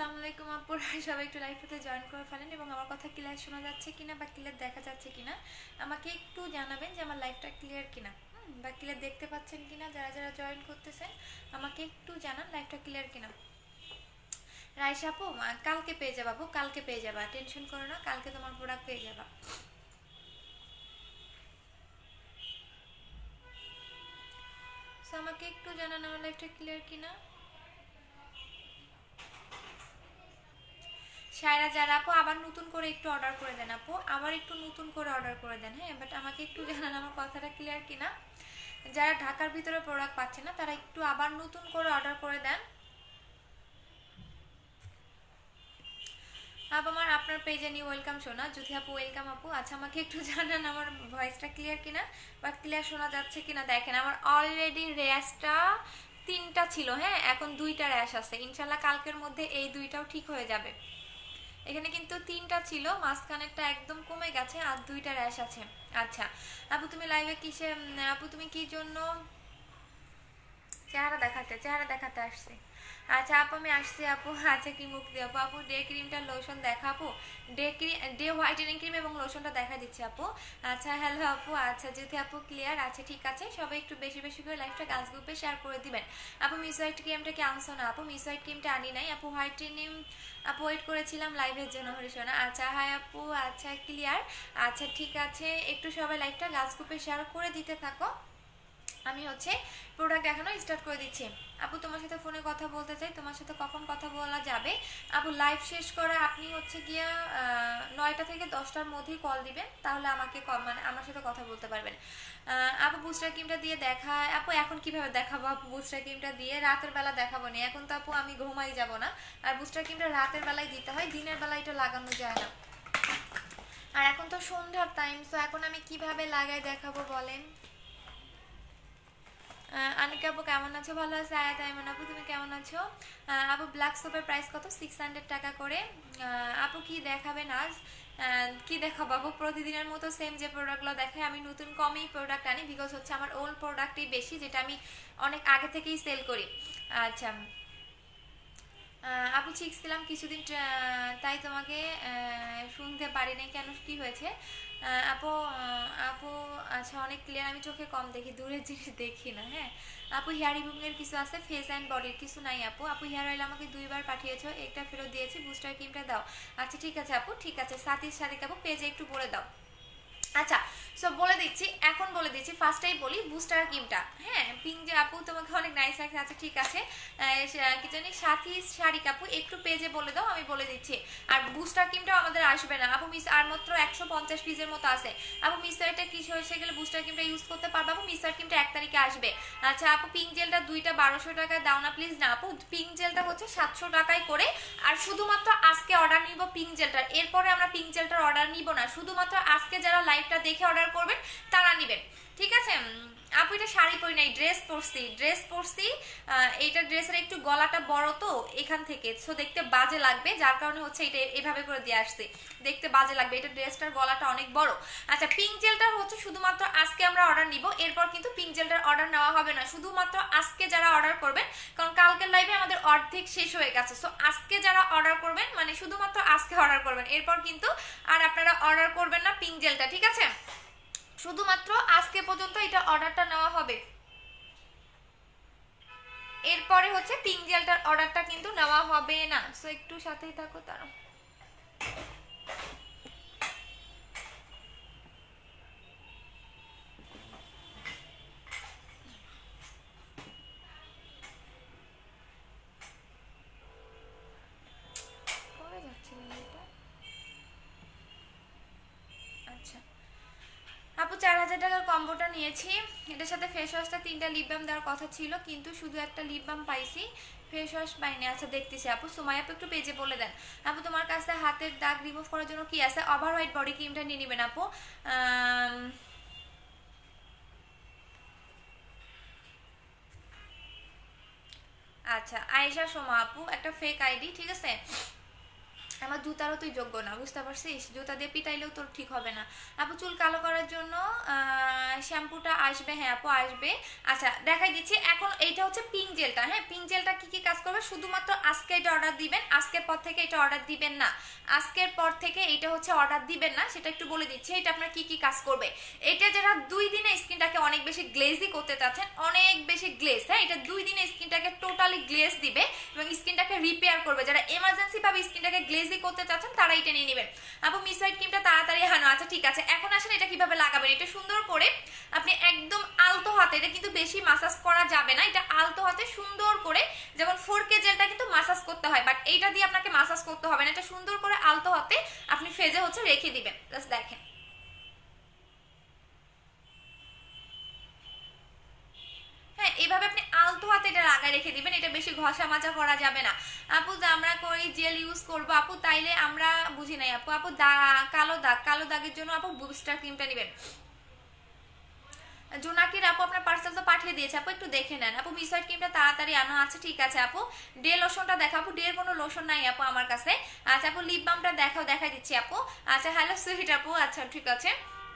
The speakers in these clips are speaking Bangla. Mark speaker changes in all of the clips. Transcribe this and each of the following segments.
Speaker 1: আসসালামু আলাইকুম আপুর সবাই একটু লাইভটাতে জয়েন করে ফেলেন এবং আমার কথা ক্লিয়ার শোনা যাচ্ছে কিনা বা ক্লিয়ার দেখা যাচ্ছে কিনা আমাকে একটু জানাবেন যে আমার লাইভটা ক্লিয়ার কিনা বা ক্লিয়ার দেখতে পাচ্ছেন কিনা যারা যারা জয়েন করতেছেন আমাকে একটু জানান লাইভটা ক্লিয়ার কিনা। রাইসা আপু কালকে পেয়ে যাবা আপু, কালকে পেয়ে যাবা, টেনশন করো না, কালকে তোমার প্রোডাক্ট পেয়ে যাবা। সো আমাকে একটু জানান আমার লাইভটা ক্লিয়ার কিনা। সায়রা যারা আপু আবার নতুন করে একটু অর্ডার করে দেন আপু, আবার একটু নতুন করে অর্ডার করে দেন, হ্যাঁ বাট আমাকে একটু জানান আমার কথাটা ক্লিয়ার কিনা। যারা ঢাকার ভিতরে প্রোডাক্ট পাচ্ছে না তারা একটু আবার নতুন করে অর্ডার করে দেন। আপু আমার আপনার পেজে নিয়ে ওয়েলকাম শোনা, যদি আপু ওয়েলকাম আপু। আচ্ছা আমাকে একটু জানান আমার ভয়েসটা ক্লিয়ার কিনা বা ক্লিয়ার শোনা যাচ্ছে কিনা। দেখেন আমার অলরেডি র্যাশটা 3টা ছিল, হ্যাঁ এখন 2টা র্যাশ আছে, ইনশাল্লাহ কালকের মধ্যে এই 2টাও ঠিক হয়ে যাবে। এখানে কিন্তু 3টা ছিল, মাঝখানেরটা একদম কমে গেছে আর 2টা র্যাশ আছে। আচ্ছা আপু তুমি লাইভে কিসে, আপু তুমি কি জন্য চেহারা দেখাতে আসছি? আচ্ছা আপু আমি আসছি আপু। আচ্ছা কি মুখ দিয়ে আপু, আপু ডে ক্রিমটা লোশন দেখাবো, ডে হোয়াইটেনিং ক্রিম এবং লোশনটা দেখা দিচ্ছি আপু। আচ্ছা হ্যালো আপু, আচ্ছা যদি আপু ক্লিয়ার, আচ্ছা ঠিক আছে, সবাই একটু বেশি বেশি করে লাইভটা গাছ গ্রুপে শেয়ার করে দিবেন। আপু মিস হোয়াইট ক্রিমটা কি আনছো না আপু? মিস হোয়াইট ক্রিমটা আনি নাই আপু, হোয়াইটেনিং আপু ওয়েট করেছিলাম লাইভের জন্য হরিশোনা। আচ্ছা হাই আপু, আচ্ছা ক্লিয়ার, আচ্ছা ঠিক আছে, একটু সবাই লাইভটা গাছ গ্রুপে শেয়ার করে দিতে থাকো, আমি হচ্ছে প্রোডাক্ট দেখানো স্টার্ট করে দিচ্ছি। আপু তোমার সাথে ফোনে কথা বলতে চাই, তোমার সাথে কখন কথা বলা যাবে? আপু লাইভ শেষ করে আপনি হচ্ছে গিয়া 9টা থেকে 10টার মধ্যেই কল দিবেন, তাহলে আমাকে মানে আমার সাথে কথা বলতে পারবেন। আপু বুস্টার ক্রিমটা দিয়ে দেখায় আপু, এখন কিভাবে দেখাবো আপু? বুস্টার ক্রিমটা দিয়ে রাতের বেলা দেখাবো না, এখন তো আপু আমি ঘুমাই যাব না, আর বুস্টার ক্রিমটা রাতের বেলায় দিতে হয়, দিনের বেলায় এটা লাগানো যায় না, আর এখন তো সন্ধ্যার টাইম, তো এখন আমি কিভাবে লাগাই দেখাবো বলেন। আনিকা আপু কেমন আছো? ভালো আছে। আয়াত আইমান আপু তুমি কেমন আছো? আপু ব্ল্যাক সোপের প্রাইস কত? 600 টাকা করে। আপু কি দেখাবেন আজ? কি দেখাবো আপু? প্রতিদিনের মতো সেম যে প্রোডাক্টগুলো দেখাই, আমি নতুন কমই প্রোডাক্ট আনি, বিকজ হচ্ছে আমার ওল্ড প্রোডাক্টই বেশি, যেটা আমি অনেক আগে থেকেই সেল করি। আচ্ছা আপু শিখছিলাম কিছুদিন, তাই তোমাকে শুনতে পারি নাই, কেন কি হয়েছে? আপু আপু আচ্ছা অনেক ক্লিয়ার, আমি চোখে কম দেখি, দূরের জিনিস দেখি না, হ্যাঁ। আপু হেয়ার রিমুভিং এর কিছু আছে? ফেস অ্যান্ড বডির কিছু নাই আপু। আপু হেয়ার অয়েল আমাকে 2বার পাঠিয়েছো, একটা ফেরত দিয়েছি, বুস্টার ক্রিমটা দাও। আচ্ছা ঠিক আছে আপু, ঠিক আছে, সাথী সাদিক আপু পেজে একটু বলে দাও। আচ্ছা সো বলে দিচ্ছি, এখন বলে দিচ্ছি, ফার্স্টেই বলি বুস্টার ক্রিমটা, হ্যাঁ পিঙ্ক যে আপু তোমাকে অনেক নাইস লাগছে, আচ্ছা ঠিক আছে, কি জানি সাথী শাড়ি কাপু একটু পেজে বলে দাও, আমি বলে দিচ্ছি। আর বুস্টার ক্রিমটাও আমাদের আসবে না আপু, মিস আর মাত্র 150 পিসের মতো আছে আপু, মিস্টারটা কি হয়েছে গেলে বুস্টার ক্রিমটা ইউজ করতে পারবো আপু, মিস্টার ক্রিমটা 1 তারিখে আসবে। আচ্ছা আপু পিঙ্ক জেলটা 2টা 1200 টাকায় দাও না প্লিজ। না আপু পিঙ্ক জেলটা হচ্ছে 700 টাকায় করে, আর শুধুমাত্র আজকে অর্ডার নিব পিঙ্ক জেলটার, এরপরে আমরা পিঙ্ক জেলটার অর্ডার নিব না, শুধুমাত্র আজকে যারা লাইভটা দেখে অর্ডার করবেন তারা নেবেন, ঠিক আছে? আপু এটা শাড়ি পরি নাই, ড্রেস পরছি। এইটা ড্রেসের একটু গলাটা বড় তো এখান থেকে, সো দেখতে বাজে লাগবে, যার কারণে হচ্ছে এটা এভাবে করে দিয়ে আসছে, দেখতে বাজে লাগবে, এটা ড্রেসটার গলাটা অনেক বড়। আচ্ছা পিঙ্ক জেলটার হচ্ছে শুধুমাত্র আজকে আমরা অর্ডার নিব, এরপর কিন্তু পিঙ্ক জেলটার অর্ডার নেওয়া হবে না, শুধুমাত্র আজকে যারা অর্ডার করবেন, কারণ কালকের লাইভে আমাদের অর্ধেক শেষ হয়ে গেছে, সো আজকে যারা অর্ডার করবেন, মানে শুধুমাত্র আজকে অর্ডার করবেন, এরপর কিন্তু আর আপনারা অর্ডার করবেন না পিঙ্ক জেলটা, ঠিক আছে? শুধুমাত্র আজকে পর্যন্ত এটা অর্ডারটা নেওয়া হবে, এরপরে হচ্ছে পিঙ্ক জেলটার অর্ডারটা কিন্তু নেওয়া হবে না, সো একটু সাথেই থাকো তারা। কবে যাচ্ছিলেন এটা? আচ্ছা আপু 4,000 টাকার কম্বোটা নিয়েছি, এটার সাথে ফেস ওয়াশটা 3টা লিপ বাম দেওয়ার কথা ছিল, কিন্তু শুধু একটা লিপ বাম পাইছি, ফেস ওয়াশ পাইনি। আচ্ছা দেখতেছি আপু, সুমাই আপু একটু পেজে বলে দেন। আপু তোমার কাছে হাতের দাগ রিমুভ করার জন্য কি আছে? ওভার হোয়াইট বডি ক্রিমটা নিয়ে নেবেন আপু। আচ্ছা আয়েশা সোমা আপু একটা ফেক আইডি, ঠিক আছে? আমার জুতারও তুই যোগ্য না, বুঝতে পারছিস? জুতা দিয়ে পিটাইলেও তোর ঠিক হবে না। আপু চুল কালো করার জন্য শ্যাম্পুটা আসবে? হ্যাঁ আপু আসবে। আচ্ছা দেখাই দিচ্ছি। এখন এইটা হচ্ছে পিঙ্ক জেলটা। হ্যাঁ পিঙ্ক জেলটা কি কি কাজ করবে, শুধুমাত্র আজকে এটা অর্ডার দিবেন, আজকের পর থেকে এটা অর্ডার দিবেন না, আজকের পর থেকে এটা হচ্ছে অর্ডার দিবেন না, সেটা একটু বলে দিচ্ছি। এটা আপনার কি কি কাজ করবে। এটা যারা 2 দিনে স্কিনটাকে অনেক বেশি গ্লেজি করতে চাচ্ছেন, অনেক বেশি গ্লেজ, হ্যাঁ এটা 2 দিনে স্কিনটাকে টোটালি গ্লেজ দিবে এবং স্কিনটাকে রিপেয়ার করবে। যারা এমার্জেন্সি ভাবে স্কিনটাকে গ্লেজি করতে চাচ্ছেন তারা এটা নিয়ে নেবেন। আপু মিস হোয়াইট ক্রিমটা তাড়াতাড়ি হানো। আচ্ছা ঠিক আছে, এখন আসেন এটা কিভাবে লাগাবেন। এটা সুন্দর করে আপনি একদম আলতো হাতে, এটা কিন্তু বেশি মাসাজ করা যাবে না, এটা আলতো হাতে সুন্দর করে, যেমন 4K জেলটা কিন্তু মাসাজ করতে হয়, বাট এইটা দিয়ে আপনাকে মাসাজ করতে হবে না, এটা সুন্দর করে আলতো হাতে আপনি ফেজে হচ্ছে রেখে দিবেন। জাস্ট দেখেন, হ্যাঁ এইভাবে আপনি আলতো হাতে এটা লাগায় রেখে দিবেন, এটা বেশি ঘষা মাজা করা যাবে না। আপু আমরা করি জেল ইউজ করবো আপু, তাইলে আমরা বুঝি নাই আপু। আপু কালো দাগের জন্য আপু বুস্টার ক্রিমটা নেবেন। জোনাকির আপু আপনার পার্সেল তো পাঠিয়ে দিয়েছে আপু, একটু দেখে নেন আপু। মিস হোয়াইট ক্রিমটা তাড়াতাড়ি আনো। আচ্ছা ঠিক আছে আপু। ডে লোশনটা দেখাবো, ডের কোনো লোশন নাই আপু আমার কাছে। আচ্ছা আপু লিপ বামটা দেখাই দিচ্ছি আপু। আচ্ছা হ্যালো সুইট আপু, আচ্ছা ঠিক আছে।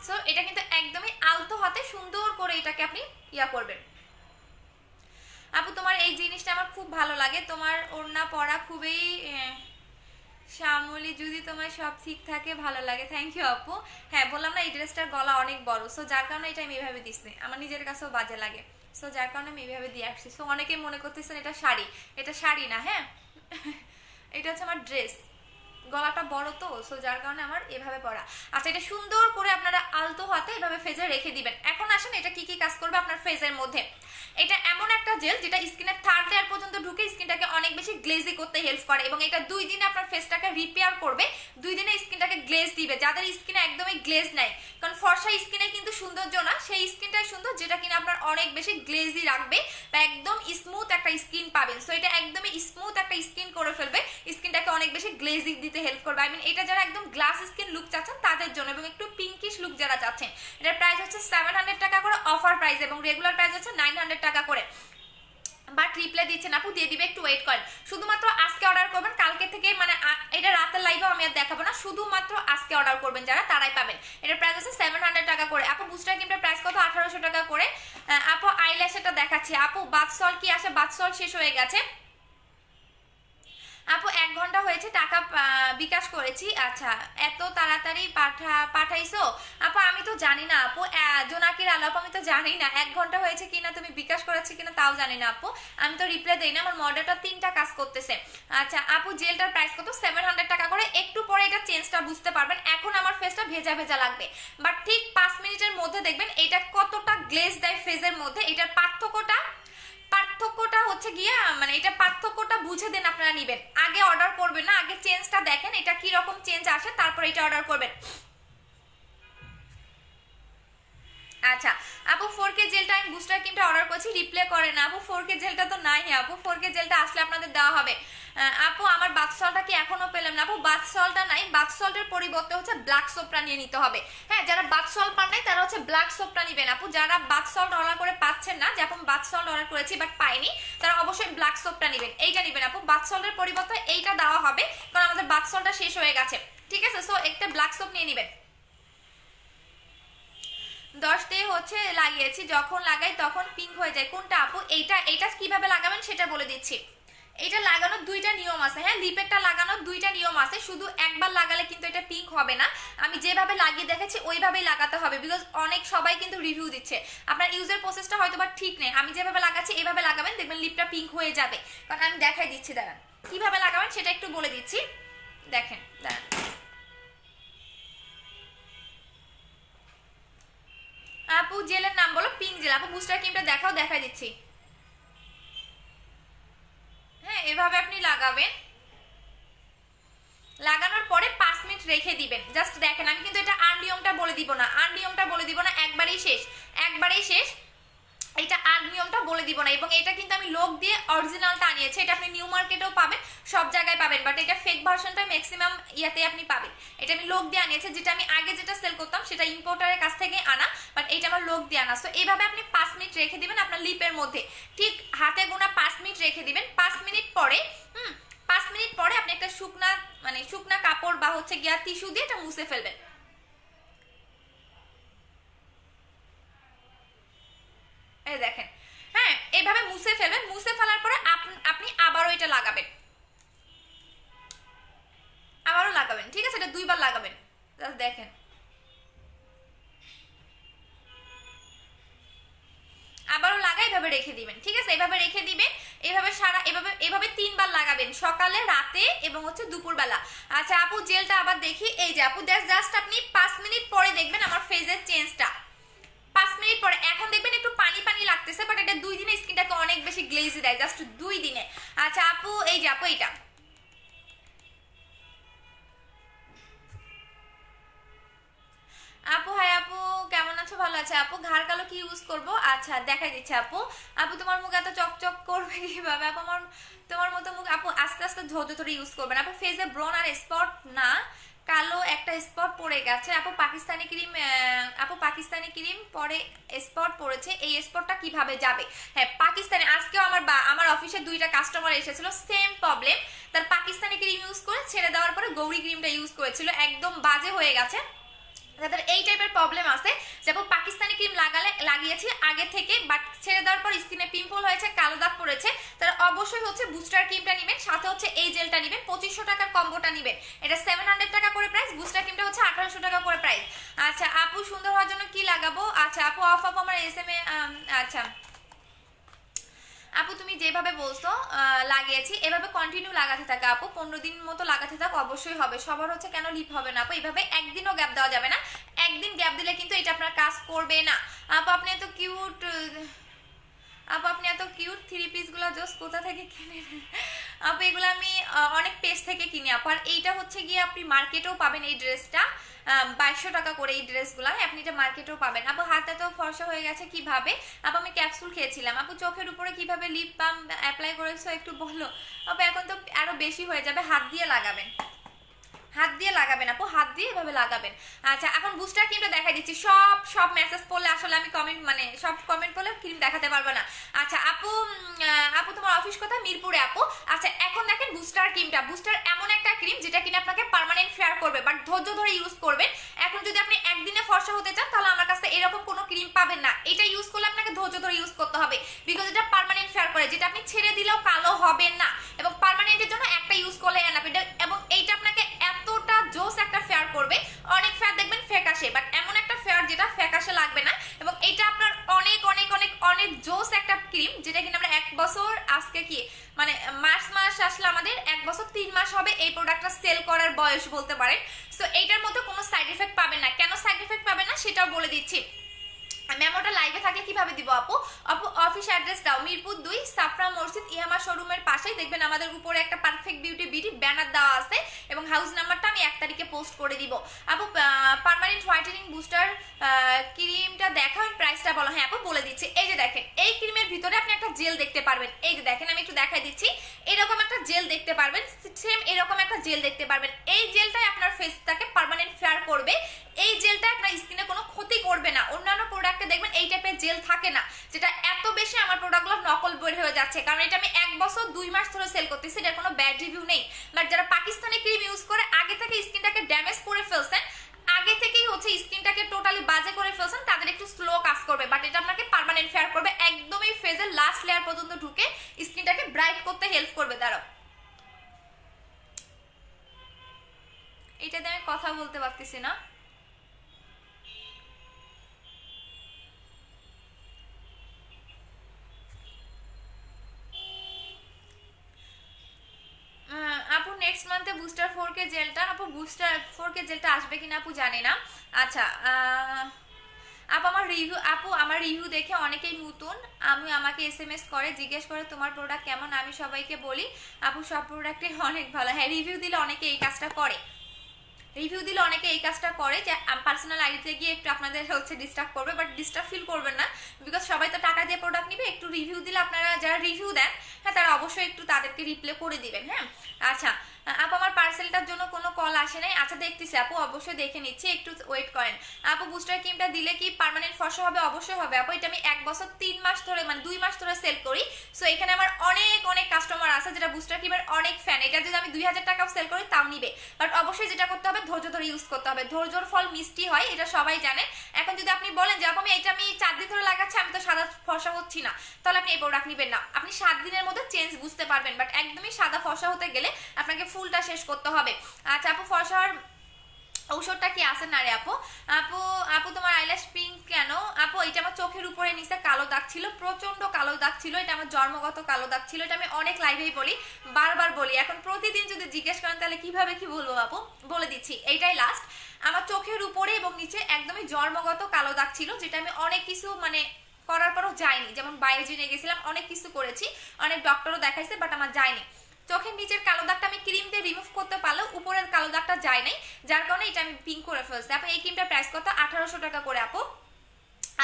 Speaker 1: সো এটা কিন্তু একদমই আলতো হাতে সুন্দর করে এটাকে আপনি ইয়া করবেন। আপু তোমার এই জিনিসটা আমার খুব ভালো লাগে, তোমার ওড়না পরা খুবই শ্যামলি, যদি তোমার সব ঠিক থাকে ভালো লাগে। থ্যাংক ইউ আপু। হ্যাঁ বললাম না এই ড্রেসটার গলা অনেক বড়, সো যার কারণে এটা আমি এভাবে দিচ্ছি, আমার নিজের কাছেও বাজে লাগে, সো যার কারণে আমি এভাবে দিয়ে আসছি। সো অনেকে মনে করতেছেন এটা শাড়ি, এটা শাড়ি না, হ্যাঁ এটা হচ্ছে আমার ড্রেস, গলাটা বড় তো, সো যার কারণে আমার এভাবে পরা। আচ্ছা এটা সুন্দর করে আপনারা আলতো হাতে এভাবে ফেজে রেখে দিবেন। এখন আসেন এটা কি কি কাজ করবে আপনার ফেজের মধ্যে। এটা এমন একটা জেল যেটা স্কিনের 3rd লেয়ার পর্যন্ত ঢুকে স্কিনটাকে অনেক বেশি গ্লেজি করতে হেল্প করে এবং এটা 2 দিনে আপনার ফেসটাকে রিপেয়ার করবে, 2 দিনে স্কিনটাকে গ্লেজ দিবে। যাদের স্কিনে একদমই গ্লেজ নাই, কারণ ফর্সা স্কিনে কিন্তু সৌন্দর্য না, সেই স্কিনটাই সুন্দর যেটা কিনা আপনার অনেক বেশি গ্লেজি রাখবে বা একদম স্মুথ একটা স্কিন পাবেন। সো এটা একদমই স্মুথ একটা স্কিন করে ফেলবে, স্কিনটাকে অনেক বেশি গ্লেজি দিতে হেল্প করবে। আই মিন এটা যারা একদম গ্লাস স্কিন লুক চাচ্ছেন তাদের জন্য এবং একটু পিঙ্কিশ লুক যারা চাচ্ছেন, এটার প্রাইস হচ্ছে 700 টাকা করে অফার প্রাইস এবং রেগুলার প্রাইস হচ্ছে 900 টাকা করে। বাট রিপ্লাই দিচ্ছেন আপু, দিয়ে দিবে, একটু ওয়েট করেন। শুধুমাত্র আজকে অর্ডার করবেন, কালকে থেকে মানে এটা রাতের লাইভেও আমি আর দেখাবো না, শুধুমাত্র আজকে অর্ডার করবেন যারা তারাই পাবেন। এটার প্রাইস আছে 700 টাকা করে। আপু বুস্টার ক্রিমটার প্রাইস কত? 1800 টাকা করে। আপু আইল্যাশেরটা দেখাচ্ছি। আপু বাথ সল্ট কি আসে? বাথ সল্ট শেষ হয়ে গেছে আপু, 1 ঘন্টা হয়েছে, টাকা বিকাশ করেছি। আচ্ছা এত তাড়াতাড়ি পাঠাইছো আপু? আমি তো জানি না আপু, জোনাকির আলো আপু আমি তো জানি না 1 ঘন্টা হয়েছে কিনা, তুমি বিকাশ করেছি কিনা তাও জানি না আপু, আমি তো রিপ্লাই দেই না, আমার মডেলটা 3টা কাজ করতেছে। আচ্ছা আপু জেলটার প্রাইস কত? 700 টাকা করে। একটু পরে এটা চেঞ্জটা বুঝতে পারবেন, এখন আমার ফেসটা ভেজা ভেজা লাগবে, বাট ঠিক 5 মিনিটের মধ্যে দেখবেন এটা কতটা গ্লেজ দেয় ফেজের মধ্যে। এটার পার্থক্যটা হচ্ছে গিয়া মানে এটা পার্থক্যটা বুঝে দেন আপনারা নিবেন, আগে অর্ডার করবেন না, আগে চেঞ্জটা দেখেন এটা কি রকম চেঞ্জ আসে, তারপর এটা অর্ডার করবেন। আচ্ছা আপু 4K জেলটা আমি বুস্টার ক্রিমটা অর্ডার করছি, রিপ্লে করে না আপু। 4K জেলটা তো নাই আপু, 4K জেলটা আসলে আপনাদের দেওয়া হবে। আপু আমার বাথ সল্টটা কি এখনো পেলাম না আপু? বাথ সল্টটা নাই, বাথ সল্টের পরিবর্তে হচ্ছে ব্ল্যাক সোপটা নিয়ে নিতে হবে। হ্যাঁ যারা বাথ সল্ট পান নাই তারা হচ্ছে ব্ল্যাক সোপটা নিবেন আপু। যারা বাথ সল্ট অর্ডার করে পাচ্ছেন না, যেমন বাথ সল্ট অর্ডার করেছি বাট পাইনি, তারা অবশ্যই ব্ল্যাক সোপটা নিবেন, এইটা নিবেন আপু। বাথ সল্টের পরিবর্তে এইটা দেওয়া হবে কারণ আমাদের বাথ সল্টটা শেষ হয়ে গেছে, ঠিক আছে? সো একটা ব্ল্যাক সোপ নিয়ে নিবেন। 10 দিয়ে হচ্ছে লাগিয়েছি, যখন লাগাই তখন পিঙ্ক হয়ে যায়। কোনটা আপু? এইটা কিভাবে লাগাবেন সেটা বলে দিচ্ছি। এটা লাগানোর 2টা নিয়ম আছে, হ্যাঁ লিপেরটা লাগানোর 2টা নিয়ম আছে, শুধু একবার লাগালে কিন্তু এটা পিঙ্ক হবে না। আমি যেভাবে লাগিয়ে দেখেছি ওইভাবেই লাগাতে হবে, বিকজ অনেক সবাই কিন্তু রিভিউ দিচ্ছে, আপনার ইউজের প্রসেসটা হয়তো বা ঠিক নেই। আমি যেভাবে লাগাচ্ছি এইভাবে লাগাবেন, দেখবেন লিপটা পিঙ্ক হয়ে যাবে। কারণ আমি দেখাই দিচ্ছি, দাঁড়ান কিভাবে লাগাবেন সেটা একটু বলে দিচ্ছি, দেখেন দাঁড়ান। আপু জেলের নাম বলো। পিঙ্ক জেল আপু। বুস্টার ক্রিমটা দেখাই দিচ্ছি। হ্যাঁ এভাবে আপনি লাগাবেন, লাগানোর পরে 5 মিনিট রেখে দিবেন। জাস্ট দেখেন, আমি কিন্তু এটা আর নিয়মটা বলে দিব না, একবারেই শেষ এটা আর নিয়মটা বলে দিব না। এবং এটা কিন্তু আমি লোক দিয়ে অরিজিনালটা আনিয়েছি, এটা আপনি নিউ মার্কেটেও পাবেন, সব জায়গায় পাবেন, বাট এটা ফেক ভার্সনটা ম্যাক্সিমাম ইয়াতে আপনি পাবেন। এটা আমি লোক দিয়ে আনিয়েছি, যেটা আমি আগে যেটা সেল করতাম সেটা ইম্পোর্টারের কাছ থেকে আনা, বাট এটা আমার লোক দিয়ে আনা। সো এইভাবে আপনি 5 মিনিট রেখে দিবেন আপনার লিপের মধ্যে, ঠিক হাতে গোনা 5 মিনিট রেখে দিবেন। 5 মিনিট পরে 5 মিনিট পরে আপনি একটা শুকনা কাপড় বা হচ্ছে গিয়া টিস্যু দিয়ে এটা মুছে ফেলবেন। এই দেখেন, হ্যাঁ এইভাবে মুছে ফেলবেন। মুছে ফেলার পরে আপনি আবারও এটা লাগাবেন, আবারও লাগাবেন, ঠিক আছে? এটা 2 বার লাগাবেন। দেখেন আবারও লাগাই এভাবে রেখে দিবেন, ঠিক আছে? এভাবে রেখে দিবেন, এভাবে এভাবে 3 বার লাগাবেন, সকালে, রাতে এবং হচ্ছে দুপুরবেলা। আচ্ছা আপু জেলটা আবার দেখি, এই যে আপু জাস্ট আপনি 5 মিনিট পরে দেখবেন আমার ফেজের চেঞ্জটা। 5 মিনিট পরে এখন দেখবেন একটু পানি পানি লাগতেছে, বাট এটা 2 দিনে স্কিনটাকে অনেক বেশি গ্লেজি দেয়, জাস্ট 2 দিনে। আচ্ছা আপু এই যে আপু এটা আপু, হাই আপু, কেমন আছো? ভালো আছে আপু। ঘাড় কালো কি ইউজ করব? আচ্ছা দেখাই দিচ্ছে আপু। আপু তোমার মুখ এত চকচক করবে কিভাবে আপু? তোমার মতো মুখ আপু আস্তে আস্তে ধৈর্য ধরে ইউজ করবেন আপু। ফেসে ব্রন আর স্পট না, কালো একটা স্পট পড়ে গেছে আপু। পাকিস্তানি ক্রিম পরে স্পট পড়েছে, এই স্পটটা কিভাবে যাবে? হ্যাঁ পাকিস্তানি, আজকেও আমার অফিসে 2টা কাস্টমার এসেছিল, সেম প্রবলেম। তার পাকিস্তানি ক্রিম ইউজ করে ছেড়ে দেওয়ার পরে গৌরী ক্রিমটা ইউজ করেছিল, একদম বাজে হয়ে গেছে। যাদের এই টাইপের প্রবলেম আছে, যেমন পাকিস্তানি ক্রিম লাগিয়েছি আগে থেকে, বাট ছেড়ে দেওয়ার পর স্কিনে পিম্পল হয়েছে, কালো দাগ পড়েছে, তারা অবশ্যই হচ্ছে বুস্টার ক্রিমটা নেবেন, সাথে হচ্ছে এই জেলটা নেবেন। 2500 টাকার কম্বোটা নেবেন, এটা 700 টাকা করে প্রাইস, বুস্টার ক্রিমটা হচ্ছে 1800 টাকা করে প্রাইস। আচ্ছা আপু সুন্দর হওয়ার জন্য কি লাগাবো? আচ্ছা আপু অফ আমার এসএমএ, আচ্ছা আপু তুমি যেভাবে বলছো লাগিয়েছি, এভাবে কন্টিনিউ লাগাতে থাকা আপু, 15 দিন মতো লাগাতে থাক, অবশ্যই হবে। সবার হচ্ছে কেন লিপ হবে না আপু? এইভাবে একদিনও গ্যাপ দেওয়া যাবে না, একদিন গ্যাপ দিলে কিন্তু এটা আপনার কাজ করবে না। আপু আপনি এত কিউট, আপু আপনি এত কিউট, 3 পিসগুলো জাস্ট কোথা থেকে কিনে? আপু এগুলো আমি অনেক পেজ থেকে কিনি আপু। আর এইটা হচ্ছে গিয়ে আপনি মার্কেটেও পাবেন এই ড্রেসটা, 2200 টাকা করে এই ড্রেসগুলো, আপনি এটা মার্কেটেও পাবেন আপু। হাত এত ফর্সা হয়ে গেছে কিভাবে আপু? আমি ক্যাপসুল খেয়েছিলাম আপু। চোখের উপরে কিভাবে লিপ বাম অ্যাপ্লাই করেছো একটু বলো আপু। এখন তো আরো বেশি হয়ে যাবে, হাত দিয়ে লাগাবেন, হাত দিয়ে লাগাবেন আপু, হাত দিয়ে এভাবে লাগাবেন। আচ্ছা এখন বুস্টার ক্রিমটা দেখাই দিচ্ছি। সব মেসেজ পড়লে আসলে আমি সব কমেন্ট পড়লে ক্রিম দেখাতে পারবো না। আচ্ছা আপু, আপু তোমার অফিস কোথায়? মিরপুরে আপু। আচ্ছা এখন দেখেন বুস্টার ক্রিমটা, বুস্টার এমন একটা ক্রিম যেটা কিনা আপনাকে পার্মানেন্ট ফেয়ার করবে, বাট ধৈর্য ধরে ইউজ করবেন। এখন যদি আপনি একদিনে ফর্সা হতে চান তাহলে আমার কাছে এরকম কোনো ক্রিম পাবেন না, এটা ইউজ করলে আপনাকে ধৈর্য ধরে ইউজ করতে হবে, বিকজ এটা পার্মানেন্ট ফেয়ার করে, যেটা আপনি ছেড়ে দিলেও কালো হবেন না, এবং পার্মানেন্টের জন্য একটা ইউজ করলে এনাফ। এবং এইটা আপনাকে এতটা জোস একটা ফেয়ার করবে, অনেক ফেয়ার দেখবেন ফ্যাকাশে, বাট এমন একটা ফেয়ার যেটা ফ্যাকাশে লাগবে না। এবং এইটা আপনার অনেক অনেক অনেক অনেক জোস একটা ক্রিম, যেটা কিনা আমরা 1 বছর, আজকে কি মানে মাস আসলে আমাদের 1 বছর 3 মাস হবে এই প্রোডাক্টটা সেল করার বয়স বলতে পারেন। সো এইটার মধ্যে কোনো সাইড এফেক্ট পাবেন না। কেন সাইড এফেক্ট পাবেন না সেটাও বলে দিচ্ছি। মেমোটা লাইভে থাকলে কিভাবে দিব আপু? আপু অফিস অ্যাড্রেস দাও। মিরপুর 2 সাফরা মসজিদ ইহামা শোরুমের পাশেই দেখবেন আমাদের উপরে একটা পারফেক্ট বিউটি ব্যানার দেওয়া আছে, এবং হাউস নাম্বারটা আমি 1 তারিখে পোস্ট করে দিব। আপু পার্মানেন্ট হোয়াইটেনিং বুস্টার ক্রিমটা দেখান, প্রাইসটা বলো। হ্যাঁ আপু বলে দিচ্ছি, এই যে দেখেন এই ক্রিমের ভিতরে আপনি একটা জেল দেখতে পারবেন, এই যে দেখেন আমি একটু দেখাই দিচ্ছি, এরকম একটা জেল দেখতে পারবেন, সেম এরকম একটা জেল দেখতে পারবেন। এই জেলটাই আপনার ফেসটাকে পার্মানেন্ট ফেয়ার করবে, এই জেলটা আপনার স্কিনে কোনো ক্ষতি করবে না। অন্যান্য প্রোডাক্টে দেখবেন এই টাইপের জেল থাকে না, যেটা এত বেশি আমার প্রোডাক্টগুলো নকল বের হয়ে যাচ্ছে, কারণ এটা আমি 1 বছর 2 মাস ধরে সেল করতেছি, এটার কোনো ব্যাড রিভিউ নেই। বাট যারা পাকিস্তানি ক্রিম ইউজ করে আগে থেকে স্কিনটাকে ড্যামেজ করে ফেলছেন, আগে থেকেই হচ্ছে স্কিনটাকে টোটালি বাজে করে ফেলছেন, তাদের একটু স্লো কাজ করবে, বাট এটা আপনাকে পার্মানেন্ট ফেয়ার করবে, একদমই ফেজের লাস্ট লেয়ার পর্যন্ত ঢুকে স্কিনটাকে ব্রাইট করতে হেল্প করবে। দাঁড়াও এটাতে আমি কথা বলতে পারতেছি না। আপু নেক্সট মান্থে বুস্টার 4K জেলটা, আপু বুস্টার 4K জেলটা আসবে কিনা আপু জানি না। আচ্ছা আপু আমার রিভিউ দেখে অনেকেই নতুন, আমাকে এসএমএস করে জিজ্ঞেস করে তোমার প্রোডাক্ট কেমন, আমি সবাইকে বলি আপু সব প্রোডাক্টই অনেক ভালো। হ্যাঁ রিভিউ দিলে অনেকে এই কাজটা করে, রিভিউ দিলে অনেকে এই কাজটা করে যে পার্সোনাল আইডিতে গিয়ে একটু আপনাদের হচ্ছে ডিস্টার্ব করবে, বাট ডিস্টার্ব ফিল করবেন না, বিকজ সবাই তো টাকা দিয়ে প্রোডাক্ট নিবে। একটু রিভিউ দিলে আপনারা যারা রিভিউ দেন, হ্যাঁ তারা অবশ্যই একটু তাদেরকে রিপ্লে করে দিবেন। হ্যাঁ আচ্ছা আপু আমার পার্সেলটার জন্য কোনো কল আসে নাই, আচ্ছা দেখতেছি আপু, অবশ্যই দেখে নিচ্ছি, একটু ওয়েট করেন। আপু বুস্টার ক্রিমটা দিলে কি পার্মানেন্ট ফর্সা হবে? অবশ্যই হবে আপু, এটা আমি 1 বছর 3 মাস ধরে 2 মাস ধরে সেল করি। সো এখানে আমার অনেক অনেক কাস্টমার আছে যেটা বুস্টার ক্রিমের অনেক ফ্যান, এটা যদি আমি 2000 টাকাও সেল করি তাও নিবে, বাট অবশ্যই যেটা করতে হবে ধৈর্য ধরে ইউজ করতে হবে, ধৈর্যর ফল মিষ্টি হয়, এটা সবাই জানে। এখন যদি আপনি বলেন যে আমি এটা আমি 4 দিন ধরে লাগাচ্ছি, আমি তো সাদা ফর্সা হচ্ছি না, তাহলে আপনি এই প্রোডাক্ট নিবেন না। আপনি 7 দিনের মধ্যে চেঞ্জ বুঝতে পারবেন, বাট একদমই সাদা ফর্সা হতে গেলে আপনাকে ফুলটা শেষ করতে হবে। আচ্ছা আপু ফর্সা হওয়ার ঔষধটা কি আছে না রে আপু? আপু আপু তোমার আইল্যাশ পিঙ্ক কেন? আপু এটা আমার চোখের উপরে নিচে কালো দাগ ছিল, প্রচন্ড কালো দাগ ছিল, এটা আমার জন্মগত কালো দাগ ছিল, এটা আমি অনেক লাইভেই বলি, বারবার বলি, এখন প্রতিদিন যদি জিজ্ঞেস করেন তাহলে কিভাবে কি বলবো আপু, বলে দিচ্ছি এইটাই লাস্ট। আমার চোখের উপরে এবং নিচে একদমই জন্মগত কালো দাগ ছিল, যেটা আমি অনেক কিছু মানে করার পরও যায়নি, যেমন বায়োজিনে গেছিলাম, অনেক কিছু করেছি, অনেক ডক্টরও দেখাইছে, বাট আমার যায়নি। চোখের নিচের কালো দাগটা আমি ক্রিম দিয়ে রিমুভ করতে পারলেও উপরের কালো দাগটা যায় নাই, যার কারণে এটা আমি পিঙ্ক করে ফেলছি। আপু এই ক্রিমটার প্রাইস কত? 1800 টাকা করে আপু।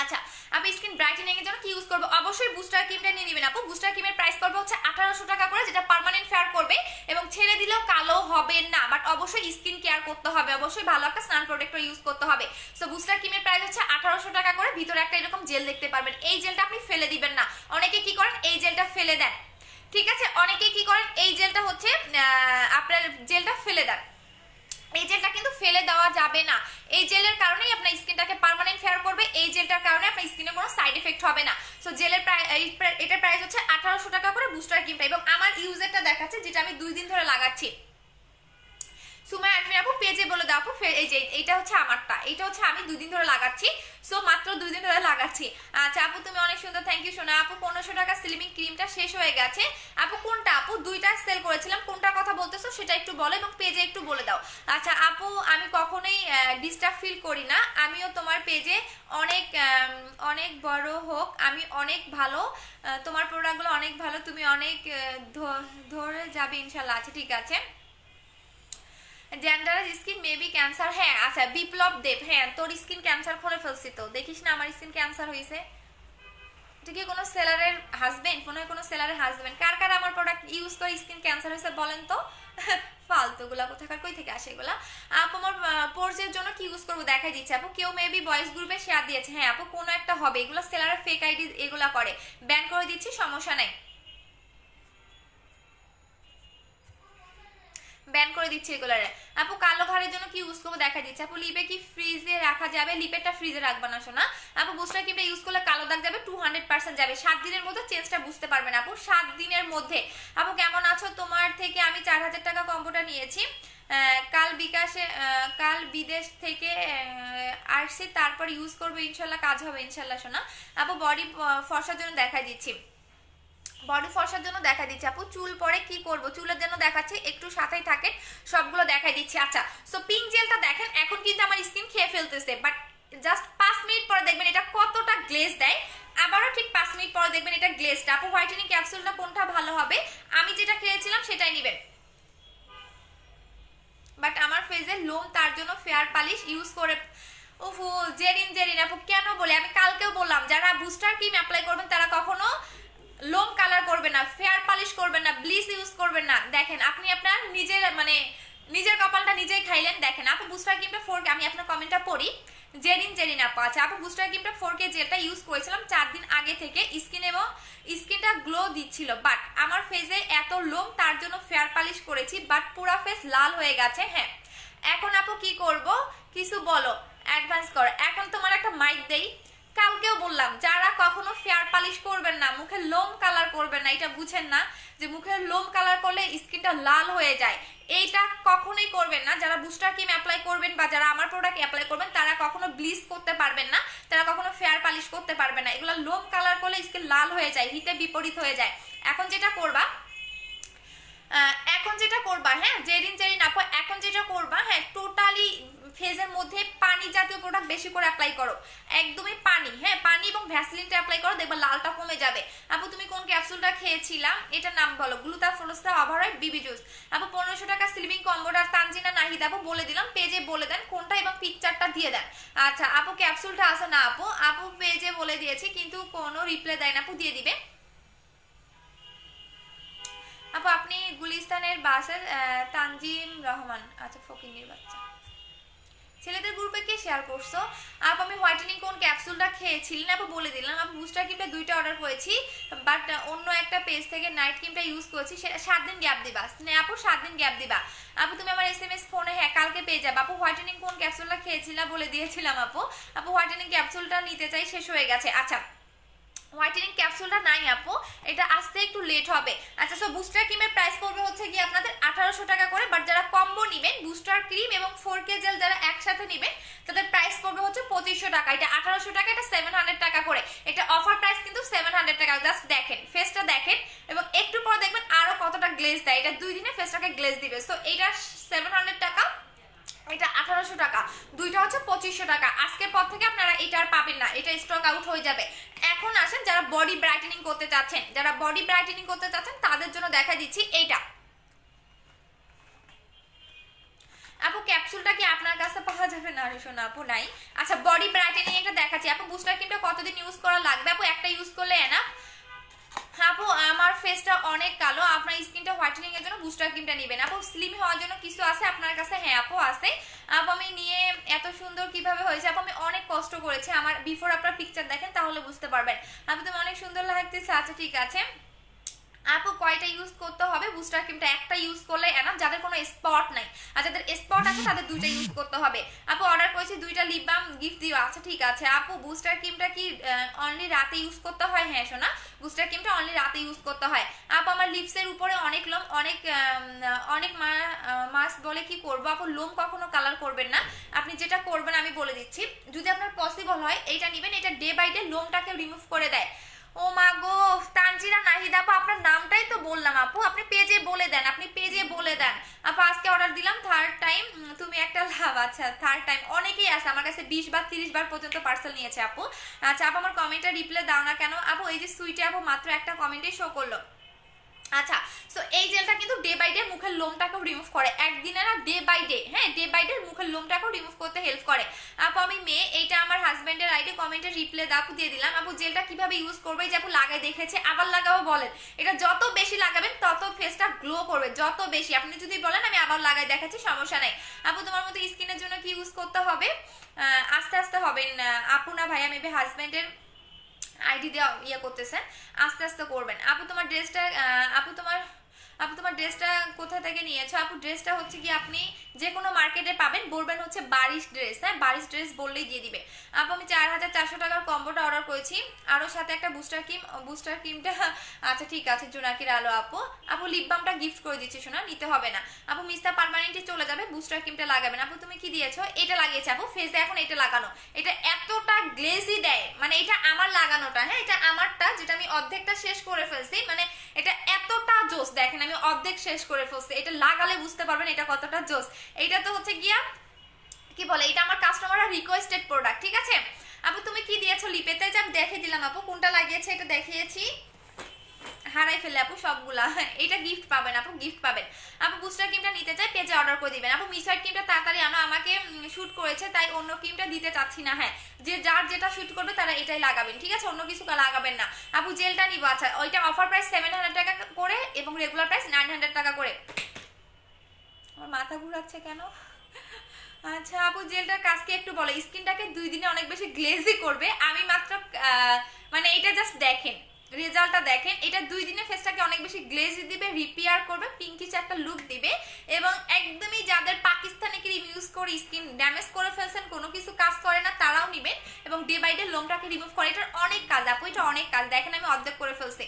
Speaker 1: আচ্ছা আপনি স্কিন ব্রাইটেনিং এর জন্য কি ইউজ করবো? অবশ্যই বুস্টার ক্রিমটা নিয়ে নেবেন আপু। বুস্টার ক্রিমের প্রাইস করবে হচ্ছে 1800 টাকা করে, যেটা পার্মানেন্ট ফেয়ার করবে এবং ছেড়ে দিলেও কালো হবে না, বাট অবশ্যই স্কিন কেয়ার করতে হবে, অবশ্যই ভালো একটা সান প্রোটেক্টর ইউজ করতে হবে। সো বুস্টার ক্রিমের প্রাইস হচ্ছে 1800 টাকা করে, ভিতরে একটা এরকম জেল দেখতে পারবেন, এই জেলটা আপনি ফেলে দিবেন না, অনেকে কি করেন এই জেলটা ফেলে দেন, ঠিক আছে, অনেকে কি করেন এই জেলটা হচ্ছে আপনার জেলটা ফেলে দেন, এই জেলটা কিন্তু ফেলে দেওয়া যাবে না, এই জেলের কারণেই আপনার স্কিনটাকে পার্মানেন্ট ফেয়ার করবে, এই জেলটার কারণে আপনার স্কিনে কোনো সাইড এফেক্ট হবে না। সো জেলের এটার প্রাইস হচ্ছে 1800 টাকা করে বুস্টার ক্রিমটা, এবং আমার ইউজেরটা দেখাচ্ছে যেটা আমি 2 দিন ধরে লাগাচ্ছি। সুমাইয়া আরফিন আপু পেজে বলে দাও আপু, এই যে এটা হচ্ছে আমারটা, এটা হচ্ছে আমি 2 দিন ধরে লাগাচ্ছি, সো মাত্র 2 দিন ধরে লাগাচ্ছি। আচ্ছা আপু তুমি অনেক সুন্দর, থ্যাংক ইউ সোনা। আপু 1500 টাকা স্লিমিং ক্রিমটা শেষ হয়ে গেছে আপু, কোনটা আপু? 2টা সেল করেছিলাম, কোনটার কথা বলতেছো সেটা একটু বলো এবং পেজে একটু বলে দাও। আচ্ছা আপু আমি কখনোই ডিস্টার্ব ফিল করি না, আমিও তোমার পেজে অনেক অনেক বড় হোক, আমি অনেক ভালো, তোমার প্রোডাক্টগুলো অনেক ভালো, তুমি অনেক ধরে যাবে ইনশাল্লাহ। আচ্ছা ঠিক আছে। জেন্ডারাস স্কিন মেবি ক্যান্সার, হ্যাঁ আচ্ছা বিপ্লব দেব, হ্যাঁ তোর স্কিন ক্যান্সার করে ফেলছি তো, দেখিস না আমার স্কিন ক্যান্সার হয়েছে, এটা কি কোনো সেলারের হাজবেন্ড, কোনো সেলারের হাজবেন্ড, কার কার আমার প্রোডাক্ট ইউজ করে স্কিন ক্যান্সার হয়েছে বলেন তো? ফালতুগুলা কোথাকার, কই থেকে আসে এগুলা? আপু আমার পোর্সের জন্য কি ইউজ করবো দেখাই দিচ্ছে আপু, কেউ মেবি বয়েজ গ্রুপে শেয়ার দিয়েছে, হ্যাঁ আপু কোনো একটা হবে, এগুলো সেলারের ফেক আইডি এগুলা করে, ব্যান করে দিচ্ছি, সমস্যা নাই, ব্যান করে দিচ্ছে এগুলারে। আপু কালো ঘরের জন্য কি ইউজ করবো দেখা দিচ্ছে আপু, লিপে কি ফ্রিজে রাখা যাবে? লিপেরটা ফ্রিজে রাখবা না শোনা আপু, বুস্টার ক্রিমটা ইউজ করলে কালো দাগ যাবে 200% যাবে, 7 দিনের মধ্যে চেঞ্জটা বুঝতে পারবেন আপু, 7 দিনের মধ্যে। আপু কেমন আছো? তোমার থেকে আমি 4000 টাকা কম্বোটা নিয়েছি, কাল বিদেশ থেকে আসছি, তারপর ইউজ করবো ইনশাল্লাহ, কাজ হবে ইনশাল্লাহ শোনা। আপু বডি ফর্সার জন্য দেখাই দিচ্ছি, বডি ফর্সার জন্য দেখা দিচ্ছি আপু, চুল পরে কি করব? চুলের জন্য দেখাচ্ছি, একটু সাথেই থাকেন, সবগুলো দেখাই দিচ্ছি। আচ্ছা সো পিঙ্ক জেলটা দেখেন, এখন কিন্তু আমার স্কিন খেয়ে ফেলতেছে, বাট জাস্ট 5 মিনিট পরে দেখবেন এটা কতটা গ্লেজ দেয়, আবারও ঠিক 5 মিনিট পরে দেখবেন এটা গ্লেজটা। আপু হোয়াইটেনিং ক্যাপসুলটা কোনটা ভালো হবে? আমি যেটা খেয়েছিলাম সেটাই নেবেন, বাট আমার ফেজে লোম, তার জন্য ফেয়ার পালিশ ইউজ করে। ওহো জেরিন আপু কেন বলে, আমি কালকেও বললাম যারা বুস্টার ক্রিম অ্যাপ্লাই করবেন তারা কখনো লোম কালার করবেন না, ফেয়ার পালিশ করবেন না, ব্লিচ ইউজ করবেন না। দেখেন আপনি আপনার নিজের মানে নিজের কপালটা নিজেই খাইলেন। দেখেন আপু বুস্টার ক্রিমটা 4K, আমি আপনার কমেন্টটা পড়ি, জেরিন আপু। আচ্ছা আপু বুস্টার ক্রিমটা 4K জেলটা ইউজ করেছিলাম 4 দিন আগে থেকে, স্কিনটা গ্লো দিচ্ছিল, বাট আমার ফেসে এত লোম, তার জন্য ফেয়ার পালিশ করেছি, বাট পুরা ফেস লাল হয়ে গেছে। হ্যাঁ এখন আপু কি করব কিছু বলো, অ্যাডভান্স করো। এখন তোমার একটা মাইক দেই, কালকেও বললাম যারা কখনো ফেয়ার পালিশ করবেন না, মুখের লোম কালার করবেন না, এটা বুঝেন না যে মুখের লোম কালার করলে স্কিনটা লাল হয়ে যায়, এইটা কখনোই করবেন না। যারা বুস্টার ক্রিম অ্যাপ্লাই করবেন বা যারা আমার প্রোডাক্ট অ্যাপ্লাই করবেন তারা কখনো ব্লিচ করতে পারবেন না, তারা কখনো ফেয়ার পালিশ করতে পারবেন না, এগুলো লোম কালার করলে স্কিন লাল হয়ে যায়, হিতে বিপরীত হয়ে যায়। এখন যেটা করবা হ্যাঁ জেরিন আপু, এখন যেটা করবা হ্যাঁ টোটালি ফেজের মধ্যে পানি জাতীয় প্রোডাক্ট বেশি করে অ্যাপ্লাই করো, একদমই পানি, হ্যাঁ পানি এবং ভ্যাসলিনটা অ্যাপ্লাই করো, দেখবা লালটা কমে যাবে। আপু তুমি কোন ক্যাপসুলটা খেয়েছিলাম এটার নাম বলো? গ্লুটাফ্লোক্সা ওভারঅয়েল বিবি জুস। আপু 1500 টাকা স্লিমিং কম্বোটা তানজিনা নাহিদ আপু বলে দিলাম, পেজে বলে দেন কোনটা এবং পিকচারটা দিয়ে দেন। আচ্ছা আপু ক্যাপসুলটা আছে না আপু পেজে বলে দিয়েছি কিন্তু কোনো রিপ্লাই দেয় না, আপু দিয়ে দিবে। আপু আপনি গুলিস্তানের বাসের তানজিম রহমান, আচ্ছা ফকিন্নির বাচ্চা, ছেলেদের গ্রুপে কে শেয়ার করছো? আপু আমি হোয়াইটেনিং কোন ক্যাপসুলটা খেয়েছিলেন আপু বলে দিলাম। আপু বুস্টার ক্রিমটা 2টা অর্ডার করেছি, বাট অন্য একটা পেজ থেকে নাইট ক্রিমটা ইউজ করেছি, সেটা 7 দিন গ্যাপ দিবা না আপু, 7 দিন গ্যাপ দিবা। আপু তুমি আমার SMS ফোনে হ্যাঁ কালকে পেয়ে যাবে। আপু হোয়াইটেনিং কোন ক্যাপসুলটা খেয়েছিলাম বলে দিয়েছিলাম আপু। আপু হোয়াইটেনিং ক্যাপসুলটা নিতে চাই, শেষ হয়ে গেছে। আচ্ছা হোয়াইটেনিং ক্যাপসুলটা নাই আপু, এটা আসতে একটু লেট হবে। আচ্ছা সো বুস্টার ক্রিমের প্রাইস পড়বে হচ্ছে কি আপনাদের 1800 টাকা করে, বাট যারা কম্বো নেবেন বুস্টার ক্রিম এবং 4K জেল যারা একসাথে নেবেন তাদের প্রাইস পড়বে হচ্ছে 2500 টাকা। এটা 1800 টাকা, এটা 700 টাকা করে। এটা অফার প্রাইস কিন্তু 700 টাকা। জাস্ট দেখেন ফেসটা দেখেন এবং একটু পর দেখবেন আরো কতটা গ্লেজ দেয়। এটা 2 দিনে ফেসটাকে গ্লেজ দিবে। সো এটা 700 টাকা, এটা 1800 টাকা, দুইটা হচ্ছে 2500 টাকা। আজকের পর থেকে আপনারা এটা আর পাবেন না, এটা স্টক আউট হয়ে যাবে। এখন আসেন যারা বডি ব্রাইটেনিং করতে চাচ্ছেন, যারা বডি ব্রাইটেনিং করতে চাচ্ছেন তাদের জন্য দেখা দিচ্ছি এইটা। আপু ক্যাপসুলটা কি আপনার কাছে পাওয়া যাবে? না শোনা আপু নাই। আচ্ছা বডি ব্রাইটেনিং এটা দেখাচ্ছি। আপু বুস্টার ক্রিমটা কতদিন ইউজ করা লাগবে? আপু একটা ইউজ করলে এনাফ। আপু আমার ফেসটা অনেক কালো, আপনার স্কিনটা হোয়াইটেনিং এর জন্য বুস্টার ক্রিমটা নেবেন। আপু স্লিম হওয়ার জন্য কিছু আছে আপনার কাছে? হ্যাঁ আপু আছে। আপু আমি নিয়ে এত সুন্দর কিভাবে হয়েছে? আপু আমি অনেক কষ্ট করেছি, আমার বিফোর আপনার পিকচার দেখেন তাহলে বুঝতে পারবেন। আপু তুমি অনেক সুন্দর লাগতেছে। আচ্ছা ঠিক আছে আপু কয়টা ইউজ করতে হবে? বুস্টার ক্রিমটা একটা ইউজ করলে এনাফ, যাদের কোনো স্পট নাই। আর যাদের স্পট আছে তাদের 2টা ইউজ করতে হবে। আপু অর্ডার করেছি 2টা লিপ বাম গিফট দিও। আচ্ছা ঠিক আছে। আপু বুস্টার ক্রিমটা কি অনলি রাতে ইউজ করতে হয়? হ্যাঁ শোনা বুস্টার ক্রিমটা অনলি রাতে ইউজ করতে হয়। আপু আমার লিপসের উপরে অনেক লোম, অনেক অনেক মাস বলে কি করব? আপু লোম কখনো কালার করবেন না, আপনি যেটা করবেন আমি বলে দিচ্ছি। যদি আপনার পসিবল হয় এইটা নেবেন, এটা ডে বাই ডে লোমটাকে রিমুভ করে দেয়। ও মা গো তানজিরা নাহিদ আপু, আপনার নামটাই তো বললাম আপু, আপনি পেজে বলে দেন, আপনি পেজে বলে দেন। আপু আজকে অর্ডার দিলাম, থার্ড টাইম তুমি একটা লাভ। আচ্ছা থার্ড টাইম অনেকেই আছে আমার কাছে, 20 বার 30 বার পর্যন্ত পার্সেল নিয়েছে আপু। আচ্ছা আপু আমার কমেন্টটা রিপ্লাই দাও না কেন? আপু এই যে সুইটে আপু মাত্র একটা কমেন্টে শো করলো। আচ্ছা সো এই জেলটা কিন্তু ডে বাই ডে মুখের লোমটাকেও রিমুভ করে, একদিনে না ডে বাই ডে। হ্যাঁ ডে বাই ডে মুখের লোমটাকেও রিমুভ করতে হেল্প করে। আপু আমি মেয়ে, এইটা আমার হাজবেন্ডের আইডি, কমেন্টে রিপ্লাই আপু দিয়ে দিলাম। আপু জেলটা কিভাবে ইউজ করবে? যে আপু লাগাই দেখেছে, আবার লাগাবো বলেন। এটা যত বেশি লাগাবেন তত ফেসটা গ্লো করবে, যত বেশি। আপনি যদি বলেন আমি আবার লাগাই দেখাচ্ছি, সমস্যা নাই। আপু তোমার মতো স্কিনের জন্য কি ইউজ করতে হবে? আস্তে আস্তে হবেন আপু, না ভাইয়া মেবি হাজবেন্ডের আইডি দেওয়া ইয়ে করতেছেন, আস্তে আস্তে করবেন। আপু তোমার ড্রেসটা আপু তোমার ড্রেসটা কোথা থেকে নিয়েছো? আপু ড্রেসটা হচ্ছে কি আপনি যে কোনো মার্কেটে পাবেন, বলবেন হচ্ছে বারিশ ড্রেস। হ্যাঁ বারিশ ড্রেস বললেই দিয়ে দিবে। আপু আমি 4400 টাকার কম্বোটা অর্ডার করেছি, আরও সাথে একটা বুস্টার ক্রিমটা। আচ্ছা ঠিক আছে জোনাকির আলো আপু। আপু লিপ বামটা গিফট করে দিচ্ছি শোনা, নিতে হবে না। আপু মিস্টার পার্মানেন্টলি চলে যাবে, বুস্টার ক্রিমটা লাগাবেন। আপু তুমি কি দিয়েছো? এটা লাগিয়েছে আপু ফেসে, এখন এটা লাগানো। এটা এতটা গ্লেজি দেয়, মানে এটা আমার লাগানোটা, হ্যাঁ এটা আমারটা, যেটা আমি অর্ধেকটা শেষ করে ফেলছি, মানে এটা এতটা জোস। দেখেন আমি অর্ধেক শেষ করে ফেলছি, এটা লাগালে বুঝতে পারবেন এটা কতটা জোস। এইটা তো হচ্ছে গিয়া কি বলে, এটা আমার কাস্টমাররা রিকোয়েস্টেড প্রোডাক্ট, ঠিক আছে। আপু তুমি কি দিয়েছো লিপেতে? যে আমি দেখিয়ে দিলাম আপু, কোনটা লাগিয়েছে এটা দেখিয়েছি, হারাই ফেলে আপু সবগুলা। এটা গিফট পাবেন আপু, গিফট পাবেন। আপু বুস্টার ক্রিমটা নিতে চাই, পেজে অর্ডার করে দিবেন। আপু মিসাইড ক্রিমটা তাড়াতাড়ি আনো, আমাকে শুট করেছে তাই অন্য ক্রিমটা দিতে চাচ্ছি না। হ্যাঁ যে যার যেটা শুট করবে তারা এটাই লাগাবেন, ঠিক আছে, অন্য কিছু লাগাবেন না। আপু জেলটা নিবো। আচ্ছা ওইটা অফার প্রাইস 700 টাকা করে এবং রেগুলার প্রাইস 900 টাকা করে। আমার মাথা ঘুরাচ্ছে কেন? আচ্ছা আপু জেলটার কাজ কি একটু বলো? স্কিনটাকে 2 দিনে অনেক বেশি গ্লেজি করবে। আমি মাত্র মানে এটা জাস্ট দেখেন, রেজাল্টটা দেখেন, এটা 2 দিনে ফেসটাকে অনেক বেশি গ্লেজি দিবে, রিপেয়ার করবে, পিঙ্কিশ একটা লুক দিবে। এবং একদমই যাদের পাকিস্তানি ক্রিম ইউজ করে স্কিন ড্যামেজ করে ফেলছেন, কোনো কিছু কাজ করে না, তারাও নেবেন। এবং ডে বাই ডে লোমটাকে রিমুভ করে, এটার অনেক কাজ আপু, এটা অনেক কাজ। দেখেন আমি অর্ধেক করে ফেলছি।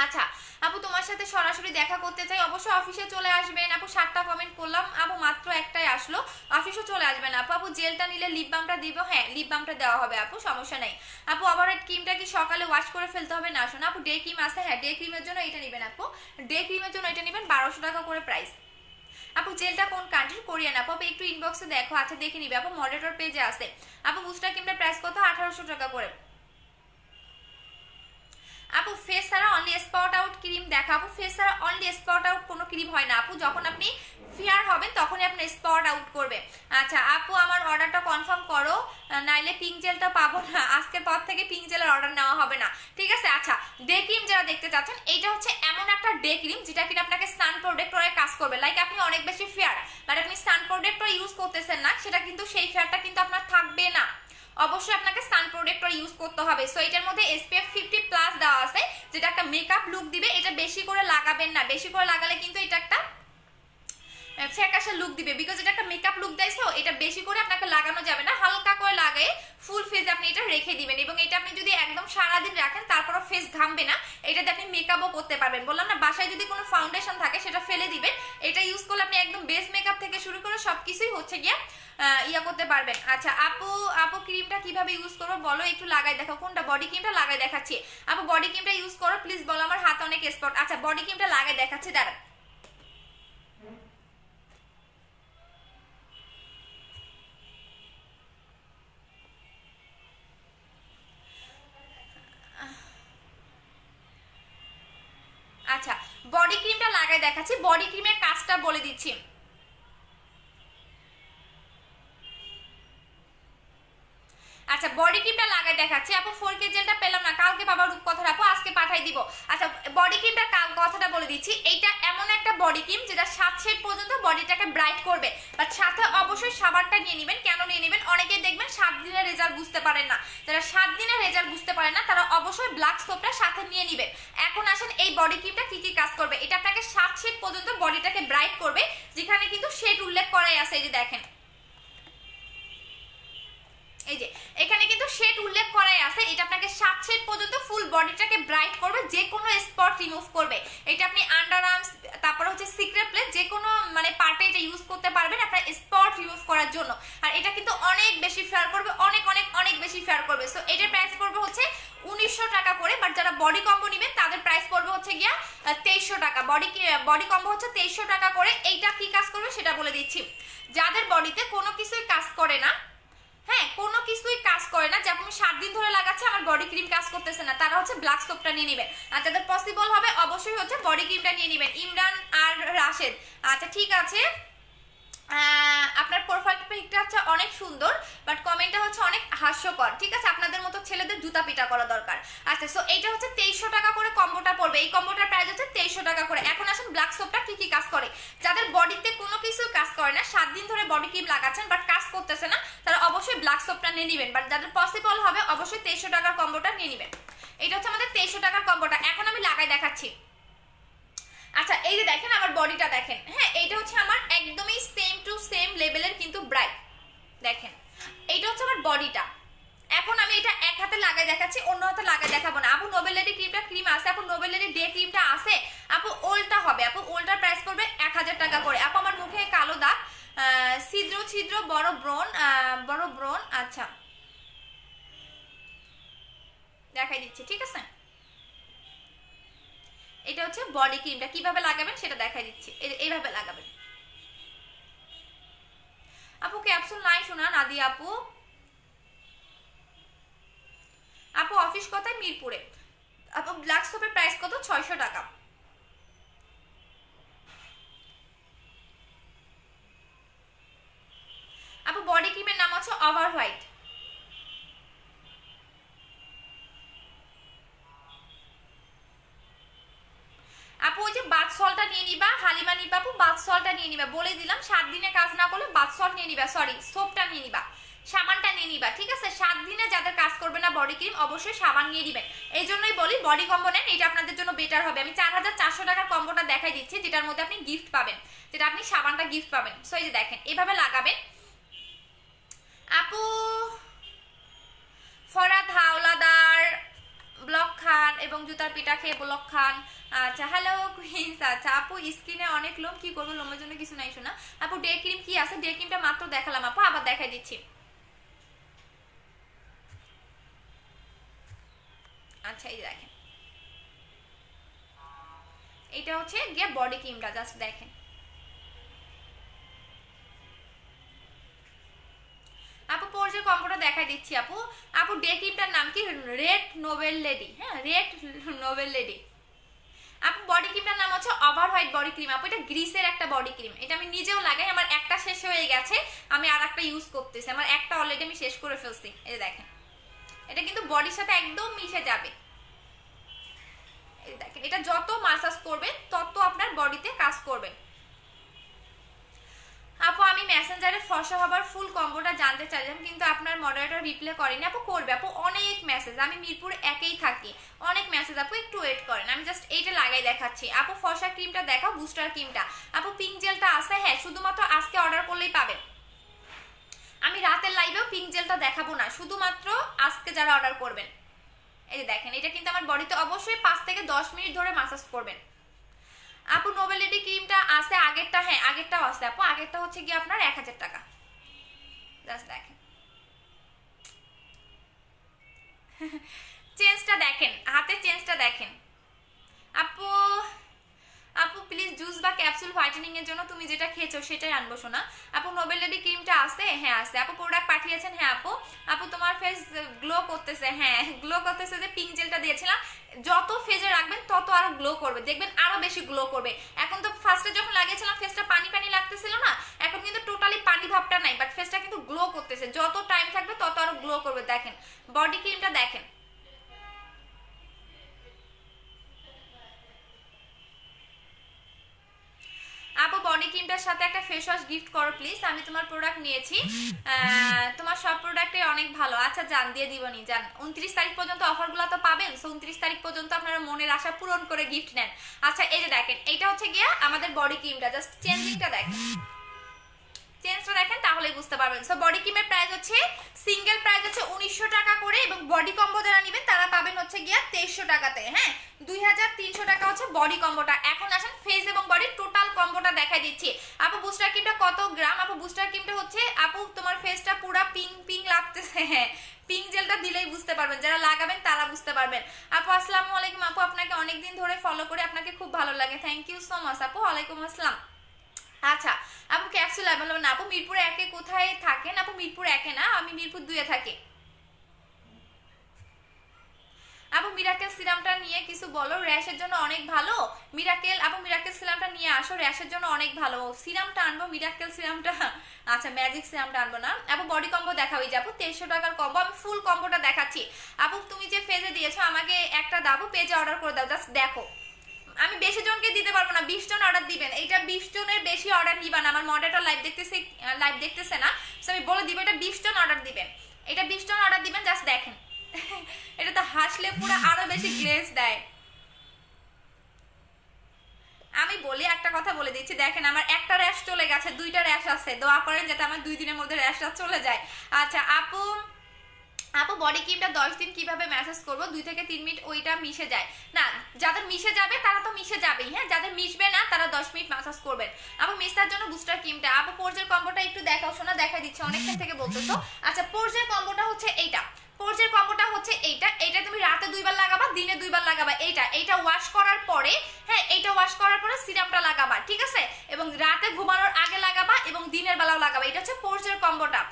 Speaker 1: আচ্ছা আপু তোমার সাথে সরাসরি দেখা করতে চাই, অবশ্যই অফিসে চলে আসবেন। আপু 7টা কমেন্ট করলাম আপু, মাত্র একটাই আসলো, অফিসে চলে আসবেন আপু। আপু জেলটা নিলে লিপ বামটা দিব? হ্যাঁ লিপ বামটা দেওয়া হবে আপু, সমস্যা নেই। আপু ওভারহেড ক্রিমটা কি সকালে ওয়াশ করে ফেলতে হবে? না শোনা আপু ডে ক্রিম আছে, হ্যাঁ ডে ক্রিমের জন্য এটা নেবেন আপু, ডে ক্রিমের জন্য এটা নেবেন 1200 টাকা করে প্রাইস। আপু জেলটা কোন কান্ট্রির? কোরিয়ান আপু। আপু একটু ইনবক্সে দেখো, আচ্ছা দেখে নিবে আপু, মডারেটর পেজে আছে। আপু বুস্টার ক্রিমটার প্রাইস কত? 1800 টাকা করে। আপু ফেস ছাড়া অনলি স্পট আউট ক্রিম দেখা। আপু ফেস ছাড়া অনলি স্পট আউট কোনো ক্রিম হয় না আপু, যখন আপনি ফেয়ার হবেন তখনই আপনার স্পট আউট করবে। আচ্ছা আপু আমার অর্ডারটা কনফার্ম করো, নাইলে পিঙ্ক জেলটা পাবো না, আজকের পর থেকে পিঙ্ক জেলের অর্ডার নেওয়া হবে না, ঠিক আছে? আচ্ছা ডে ক্রিম যারা দেখতে চাচ্ছেন, এইটা হচ্ছে এমন একটা ডে ক্রিম যেটা কিনা আপনাকে সান প্রোটেক্টরে কাজ করবে। লাইক আপনি অনেক বেশি ফেয়ার বাট আপনি সান প্রোটেক্টর ইউজ করতেছেন না, সেটা কিন্তু সেই ফেয়ারটা কিন্তু আপনার থাকবে না, অবশ্যই আপনাকে সান প্রোটেক্টর ইউজ করতে হবে। সো এটার মধ্যে SPF 50+ দেওয়া আছে, যেটা একটা মেকআপ লুক দিবে। এটা বেশি করে লাগাবেন না, বেশি করে লাগালে কিন্তু এটা একটা ফ্যাকাশে লুক দিবে, বিকজ এটা একটা মেকআপ লুক দেয়। তো এটা বেশি করে আপনাকে লাগানো যাবে না, হালকা করে লাগিয়ে ফুল ফেস আপনি এটা রেখে দিবেন। এবং এটা আপনি যদি একদম সারাদিন রাখেন তারপরও ফেস ঘামবে না, এটাতে আপনি মেকআপও করতে পারবেন। বললাম না, বাসায় যদি কোনো ফাউন্ডেশন থাকে সেটা ফেলে দিবেন, এটা ইউজ করলে আপনি একদম বেস মেকআপ থেকে শুরু করে সবকিছুই হচ্ছে গিয়া ইয়া করতে পারবেন। আচ্ছা আপু ক্রিমটা কিভাবে ইউজ করবো বলো, একটু লাগাই দেখো। কোনটা? বডি ক্রিমটা লাগাই দেখাচ্ছি। আপু বডি ক্রিমটা ইউজ করো প্লিজ বলো, আমার হাতে অনেক স্পট। আচ্ছা বডি ক্রিমটা লাগাই দেখাচ্ছি, দাঁড়ান। আচ্ছা বডি ক্রিমটা লাগাই দেখাচ্ছি, বডি ক্রিমের কাজটা বলে দিচ্ছি। আচ্ছা বডি ক্রিমটা লাগাই দেখাচ্ছি। আপু 4K জেলটা পেলাম না, কালকে পাবা রূপকথার আপু, আজকে পাঠাই দিব। আচ্ছা বডি ক্রিমটার কথাটা বলে দিচ্ছি, এইটা এমন একটা বডি ক্রিম যেটা 7 শেড পর্যন্ত বডিটাকে ব্রাইট করবে, বাট সাথে অবশ্যই সাবানটা নিয়ে নেবেন। কেন নিয়ে নেবেন? অনেকেই দেখবেন 7 দিনের রেজাল্ট বুঝতে পারেন না, যারা 7 দিনের রেজাল্ট বুঝতে পারেন না তারা অবশ্যই ব্ল্যাক সোপটা সাথে নিয়ে নেবেন। এখন আসেন এই বডি ক্রিমটা কি কি কাজ করবে। এটা আপনাকে 7 শেড পর্যন্ত বডিটাকে ব্রাইট করবে, যেখানে কিন্তু শেড উল্লেখ করাই আছে, এই যে দেখেন, এই যে এখানে কিন্তু শেড উল্লেখ করাই আছে। এটা আপনাকে 7 শেড পর্যন্ত ফুল বডিটাকে ব্রাইট করবে, যে কোনো স্পট রিমুভ করবে। এটা আপনি আন্ডার আর্মস, তারপর হচ্ছে সিক্রেট প্লেস, যে কোনো মানে পার্টে এটা ইউজ করতে পারবেন আপনার স্পট রিমুভ করার জন্য। আর এটা কিন্তু অনেক বেশি ফেয়ার করবে, অনেক অনেক অনেক বেশি ফেয়ার করবে। সো এটার প্রাইস পড়বে হচ্ছে 1900 টাকা করে, বাট যারা বডি কম্বো নেবেন তাদের প্রাইস পড়বে হচ্ছে গিয়া 2300 টাকা। বডি কম্বো হচ্ছে 2300 টাকা করে। এইটা কি কাজ করবে সেটা বলে দিচ্ছি। যাদের বডিতে কোনো কিছুই কাজ করে না, হ্যাঁ কোনো কিছুই কাজ করে না, যে আপনি 7 দিন ধরে লাগাচ্ছে আমার বডি ক্রিম কাজ করতেছে না, তারা হচ্ছে ব্ল্যাক সোপটা নিয়ে নেবেন। আর যাদের পসিবল হবে অবশ্যই হচ্ছে বডি ক্রিমটা নিয়ে নেবেন। ইমরান আর রাশেদ, আচ্ছা ঠিক আছে। আপনার প্রোফাইল পিকটা হচ্ছে অনেক সুন্দর, বাট কমেন্টটা হচ্ছে অনেক হাস্যকর, ঠিক আছে? আপনাদের মতো ছেলেদের জুতা পিটা করা দরকার। আচ্ছা সো এইটা হচ্ছে 2300 টাকা করে কম্বোটা পড়বে, এই কম্বোটার প্রাইস হচ্ছে 2300 টাকা করে। এখন আসেন ব্ল্যাক সোপটা কি কি কাজ করে। যাদের বডিতে কোনো কিছু কাজ করে না, 7 দিন ধরে বডি ক্রিম লাগাচ্ছেন বাট কাজ করতেছে না, তারা অবশ্যই ব্ল্যাক সোপটা নিয়ে নেবেন। বাট যাদের পসিবল হবে অবশ্যই 2300 টাকার কম্বোটা নিয়ে নেবেন। এটা হচ্ছে আমাদের 2300 টাকার কম্বোটা। এখন আমি লাগাই দেখাচ্ছি। আচ্ছা এই যে দেখেন আমার বডিটা দেখেন, হ্যাঁ এইটা হচ্ছে আমার একদমই সেম টু সেম লেভেলের কিন্তু ব্রাইট, দেখেন এইটা হচ্ছে আমার বডিটা। এখন আমি এটা এক হাতে লাগাই দেখাচ্ছি, অন্য হাতে লাগাই দেখাবো না। আপু নোবেল লেডি ক্রিম আছে, আপু নোবেল লেডি ডে ক্রিমটা আছে, আপু ওলটা হবে, আপু ওলটার প্রাইস পড়বে 1000 টাকা করে। আপু আমার মুখে কালো দাগ, ছিদ্র ছিদ্র, বড় ব্রণ, আচ্ছা দেখাই দিচ্ছি, ঠিক আছে? এটা হচ্ছে বডি ক্রিমটা, কিভাবে লাগাবেন সেটা দেখাই দিচ্ছি। এইভাবে লাগাবেন। আপু ক্যাপসুল নাই শোনা, নাদিয়া আপু। আপু অফিস কোথায়? মিরপুরে। আপু ব্ল্যাক সোপের প্রাইস কত? 600 টাকা। আপু বডি ক্রিমের নাম হচ্ছে ওভার হোয়াইট। আপু ওই যে বাথ সল্টটা নিয়ে নিবা, হালিমা নিবা আপু, বাথ সল্টটা নিয়ে নিবা, বলে দিলাম 7 দিনে কাজ না করলে বাথ সল্ট নিয়ে নিবা, সরি সোপটা নিয়ে নিবা, সাবানটা নিয়ে নিবা, ঠিক আছে? 7 দিনে যাদের কাজ করবে না বডি ক্রিম অবশ্যই সাবান নিয়ে দিবেন। এই জন্যই বলি বডি কম্বো নেন, এটা আপনাদের জন্য বেটার হবে। আমি 4400 টাকার কম্বোটা দেখাই দিচ্ছি, যেটার মধ্যে আপনি গিফট পাবেন, যেটা আপনি সাবানটা গিফট পাবেন। সো এই যে দেখেন এভাবে লাগাবেন। আপু ফরাদ হাওলাদার, ব্লক খান এবং জুতার পিটা খেয়ে ব্লক খান, আচ্ছা হ্যালো কুইন্স। আচ্ছা আপু স্কিনে অনেক লোম, কি করবো? লোমের জন্য কিছু নাই শোনা। আপু ডে ক্রিম কি আছে? ডে ক্রিমটা মাত্র দেখালাম আপু, আবার দেখাই দিচ্ছি। আচ্ছা এই দেখেন, এটা হচ্ছে গিয়ে বডি ক্রিমটা, জাস্ট দেখেন। আপু পোর্জের কম্বোটা দেখাই দিচ্ছি আপু। আপু ডে ক্রিমটার নাম কি? রেড নোবেল লেডি, হ্যাঁ রেড নোবেল লেডি। আপু বডি ক্রিমটার নাম হচ্ছে ওভার হোয়াইট বডি ক্রিম আপু, এটা গ্রিসের একটা বডি ক্রিম, এটা আমি নিজেও লাগাই, আমার একটা শেষ হয়ে গেছে, আমি আর একটা ইউজ করতেছি, আমার একটা অলরেডি আমি শেষ করে ফেলছি। এই যে দেখেন, এটা কিন্তু বডির সাথে একদম মিশে যাবে। এই দেখেন, এটা যত মাসাজ করবেন তত আপনার বডিতে কাজ করবে। আপু আমি মেসেঞ্জারে ফর্সা হবার ফুল কম্বোটা জানতে চাইলাম, কিন্তু আপনার মডারেটর রিপ্লাই করেনি। আপু করবে আপু, অনেক মেসেজ, আমি মিরপুর একেই থাকি, অনেক মেসেজ আপু, একটু ওয়েট করেন, আমি জাস্ট এইটা লাগাই দেখাচ্ছি। আপু ফর্সা ক্রিমটা দেখাও, বুস্টার ক্রিমটা। আপু পিঙ্ক জেলটা আছে, হ্যাঁ শুধুমাত্র আজকে অর্ডার করলেই পাবেন, আমি রাতের লাইভেও পিঙ্ক জেলটা দেখাবো না, শুধুমাত্র আজকে যারা অর্ডার করবেন। এই যে দেখেন, এটা কিন্তু আমার বডিতে অবশ্যই 5 থেকে 10 মিনিট ধরে মাসাজ করবেন। আপু নোবেলিটি ক্রিমটা আছে আগেরটা, হ্যাঁ আগেরটাও আছে আপু, আগেরটা হচ্ছে কি আপনার 1000 টাকা। জাস্ট দেখেন চেঞ্জটা দেখেন, হাতের চেঞ্জটা দেখেন। আপু আপু প্লিজ জুস বা ক্যাপসুল হোয়াইটেনিং এর জন্য তুমি যেটা খেয়েছো সেটাই আনবো শোনা। আপু নোবেলিটি ক্রিমটা আছে, হ্যাঁ আছে আপু, প্রোডাক্ট পাঠিয়েছেন, হ্যাঁ আপু। আপু তোমার ফেস গ্লো করতেছে, হ্যাঁ গ্লো করতেছে, যে পিঙ্ক জেলটা দিয়েছিলাম, যত ফেজে রাখবেন তত আরো গ্লো করবে, দেখবেন আরো বেশি গ্লো করবে। এখন তো ফার্স্টে যখন লাগিয়েছিলাম ফেসটা পানি পানি লাগতেছিল না, এখন কিন্তু টোটালি পানি ভাবটা নাই, বাট ফেসটা কিন্তু গ্লো করতেছে, যত টাইম থাকবে তত আরো গ্লো করবে। দেখেন বডি ক্রিমটা দেখেন। আপু বডি ক্রিমটার সাথে একটা ফেস ওয়াশ গিফট করো প্লিজ, আমি তোমার প্রোডাক্ট নিয়েছি, তোমার সব প্রোডাক্টে অনেক ভালো। আচ্ছা জান দিয়ে দিবনি, জান 29 তারিখ পর্যন্ত অফারগুলো তো পাবেন, সো 29 তারিখ পর্যন্ত আপনারা মনের আশা পূরণ করে গিফট নেন। আচ্ছা এই যে দেখেন, এইটা হচ্ছে গিয়া আমাদের বডি ক্রিমটা, জাস্ট চেঞ্জিংটা দেখেন, চেঞ্জটা দেখেন তাহলেই বুঝতে পারবেন। সো বডি ক্রিমের প্রাইস হচ্ছে, সিঙ্গেল প্রাইস হচ্ছে 1900 টাকা করে, এবং বডি কম্বো যারা নেবেন তারা পাবেন হচ্ছে গিয়া 2300 টাকাতে, হ্যাঁ 2300 টাকা হচ্ছে বডি কম্বোটা। এখন আসেন ফেস এবং বডি টোটাল কম্বোটা দেখাই দিচ্ছি। আপু বুস্টার ক্রিমটা কত গ্রাম? আপু বুস্টার ক্রিমটা হচ্ছে, আপু তোমার ফেসটা পুরো পিঙ্ক পিঙ্ক লাগতেছে, হ্যাঁ পিঙ্ক জেলটা দিলেই বুঝতে পারবেন, যারা লাগাবেন তারা বুঝতে পারবেন। আপু আসসালামু আলাইকুম আপু, আপনাকে অনেকদিন ধরে ফলো করে, আপনাকে খুব ভালো লাগে, থ্যাংক ইউ সো মাচ আপু। ওয়ালাইকুম আসসালাম। আচ্ছা আপু ক্যাপসুল অ্যাভেলেবল না, আপু মিরপুর একে কোথায় থাকেন? আপু মিরপুর একে না, আমি মিরপুর 2-এ থাকি। আপু মিরাকেল সিরামটা নিয়ে কিছু বলো, র্যাশের জন্য অনেক ভালো। মিরাকেল আপু মিরাকেল সিরামটা নিয়ে আসো, র্যাশের জন্য অনেক ভালো। সিরামটা আনবো, মিরাকেল সিরামটা, আচ্ছা ম্যাজিক সিরামটা আনবো না। আপু বডি কম্বো দেখাও, এই যে আপু 2300 টাকার কম্বো, আমি ফুল কম্বোটা দেখাচ্ছি। আপু তুমি যে পেজে দিয়েছো আমাকে একটা দাও, পেজে অর্ডার করে দাও, জাস্ট দেখো, আমি বেশি জনকে দিতে পারবো না, 20 জন অর্ডার দিবেন, এইটা 20 জনের বেশি অর্ডার নিবা না, আমার মডারেটর লাইভ দেখতেছে না, সো আমি বলে দিব এটা 20 জন অর্ডার দিবেন, এটা 20 জন অর্ডার দিবেন, জাস্ট দেখেন এটা তো হাসলে পুরো আরো বেশি গ্লেজ দেয়। আমি বলি একটা কথা বলে দিচ্ছি, দেখেন আমার একটা র্যাশ চলে গেছে, 2টা র্যাশ আছে, দোয়া করেন যাতে আমার 2 দিনের মধ্যে র্যাশটা চলে যায়। আচ্ছা আপু আপু বডি ক্রিমটা 10 দিন কিভাবে ম্যাসেজ করব? 2 থেকে 3 মিনিট ওইটা মিশে যায় না, যাদের মিশে যাবে তারা তো মিশে যাবেই, হ্যাঁ যাদের মিশবে না তারা 10 মিনিট ম্যাসেজ করবেন। আপু মিস্টার জন্য বুস্টার ক্রিমটা, আপু পোর্জের কম্বোটা একটু দেখাও শোনা, দেখা দিচ্ছে অনেকক্ষণ থেকে বলতেছো। আচ্ছা পোর্জের কম্বোটা হচ্ছে এইটা, পোর্জের কম্বোটা হচ্ছে এইটা, এইটা তুমি রাতে 2 বার লাগাবা, দিনে 2 বার লাগাবা, এইটা ওয়াশ করার পরে, হ্যাঁ এইটা ওয়াশ করার পরে সিরামটা লাগাবা, ঠিক আছে, এবং রাতে ঘুমানোর আগে লাগাবা এবং দিনের বেলাও লাগাবা, এটা হচ্ছে পোর্জের কম্বোটা।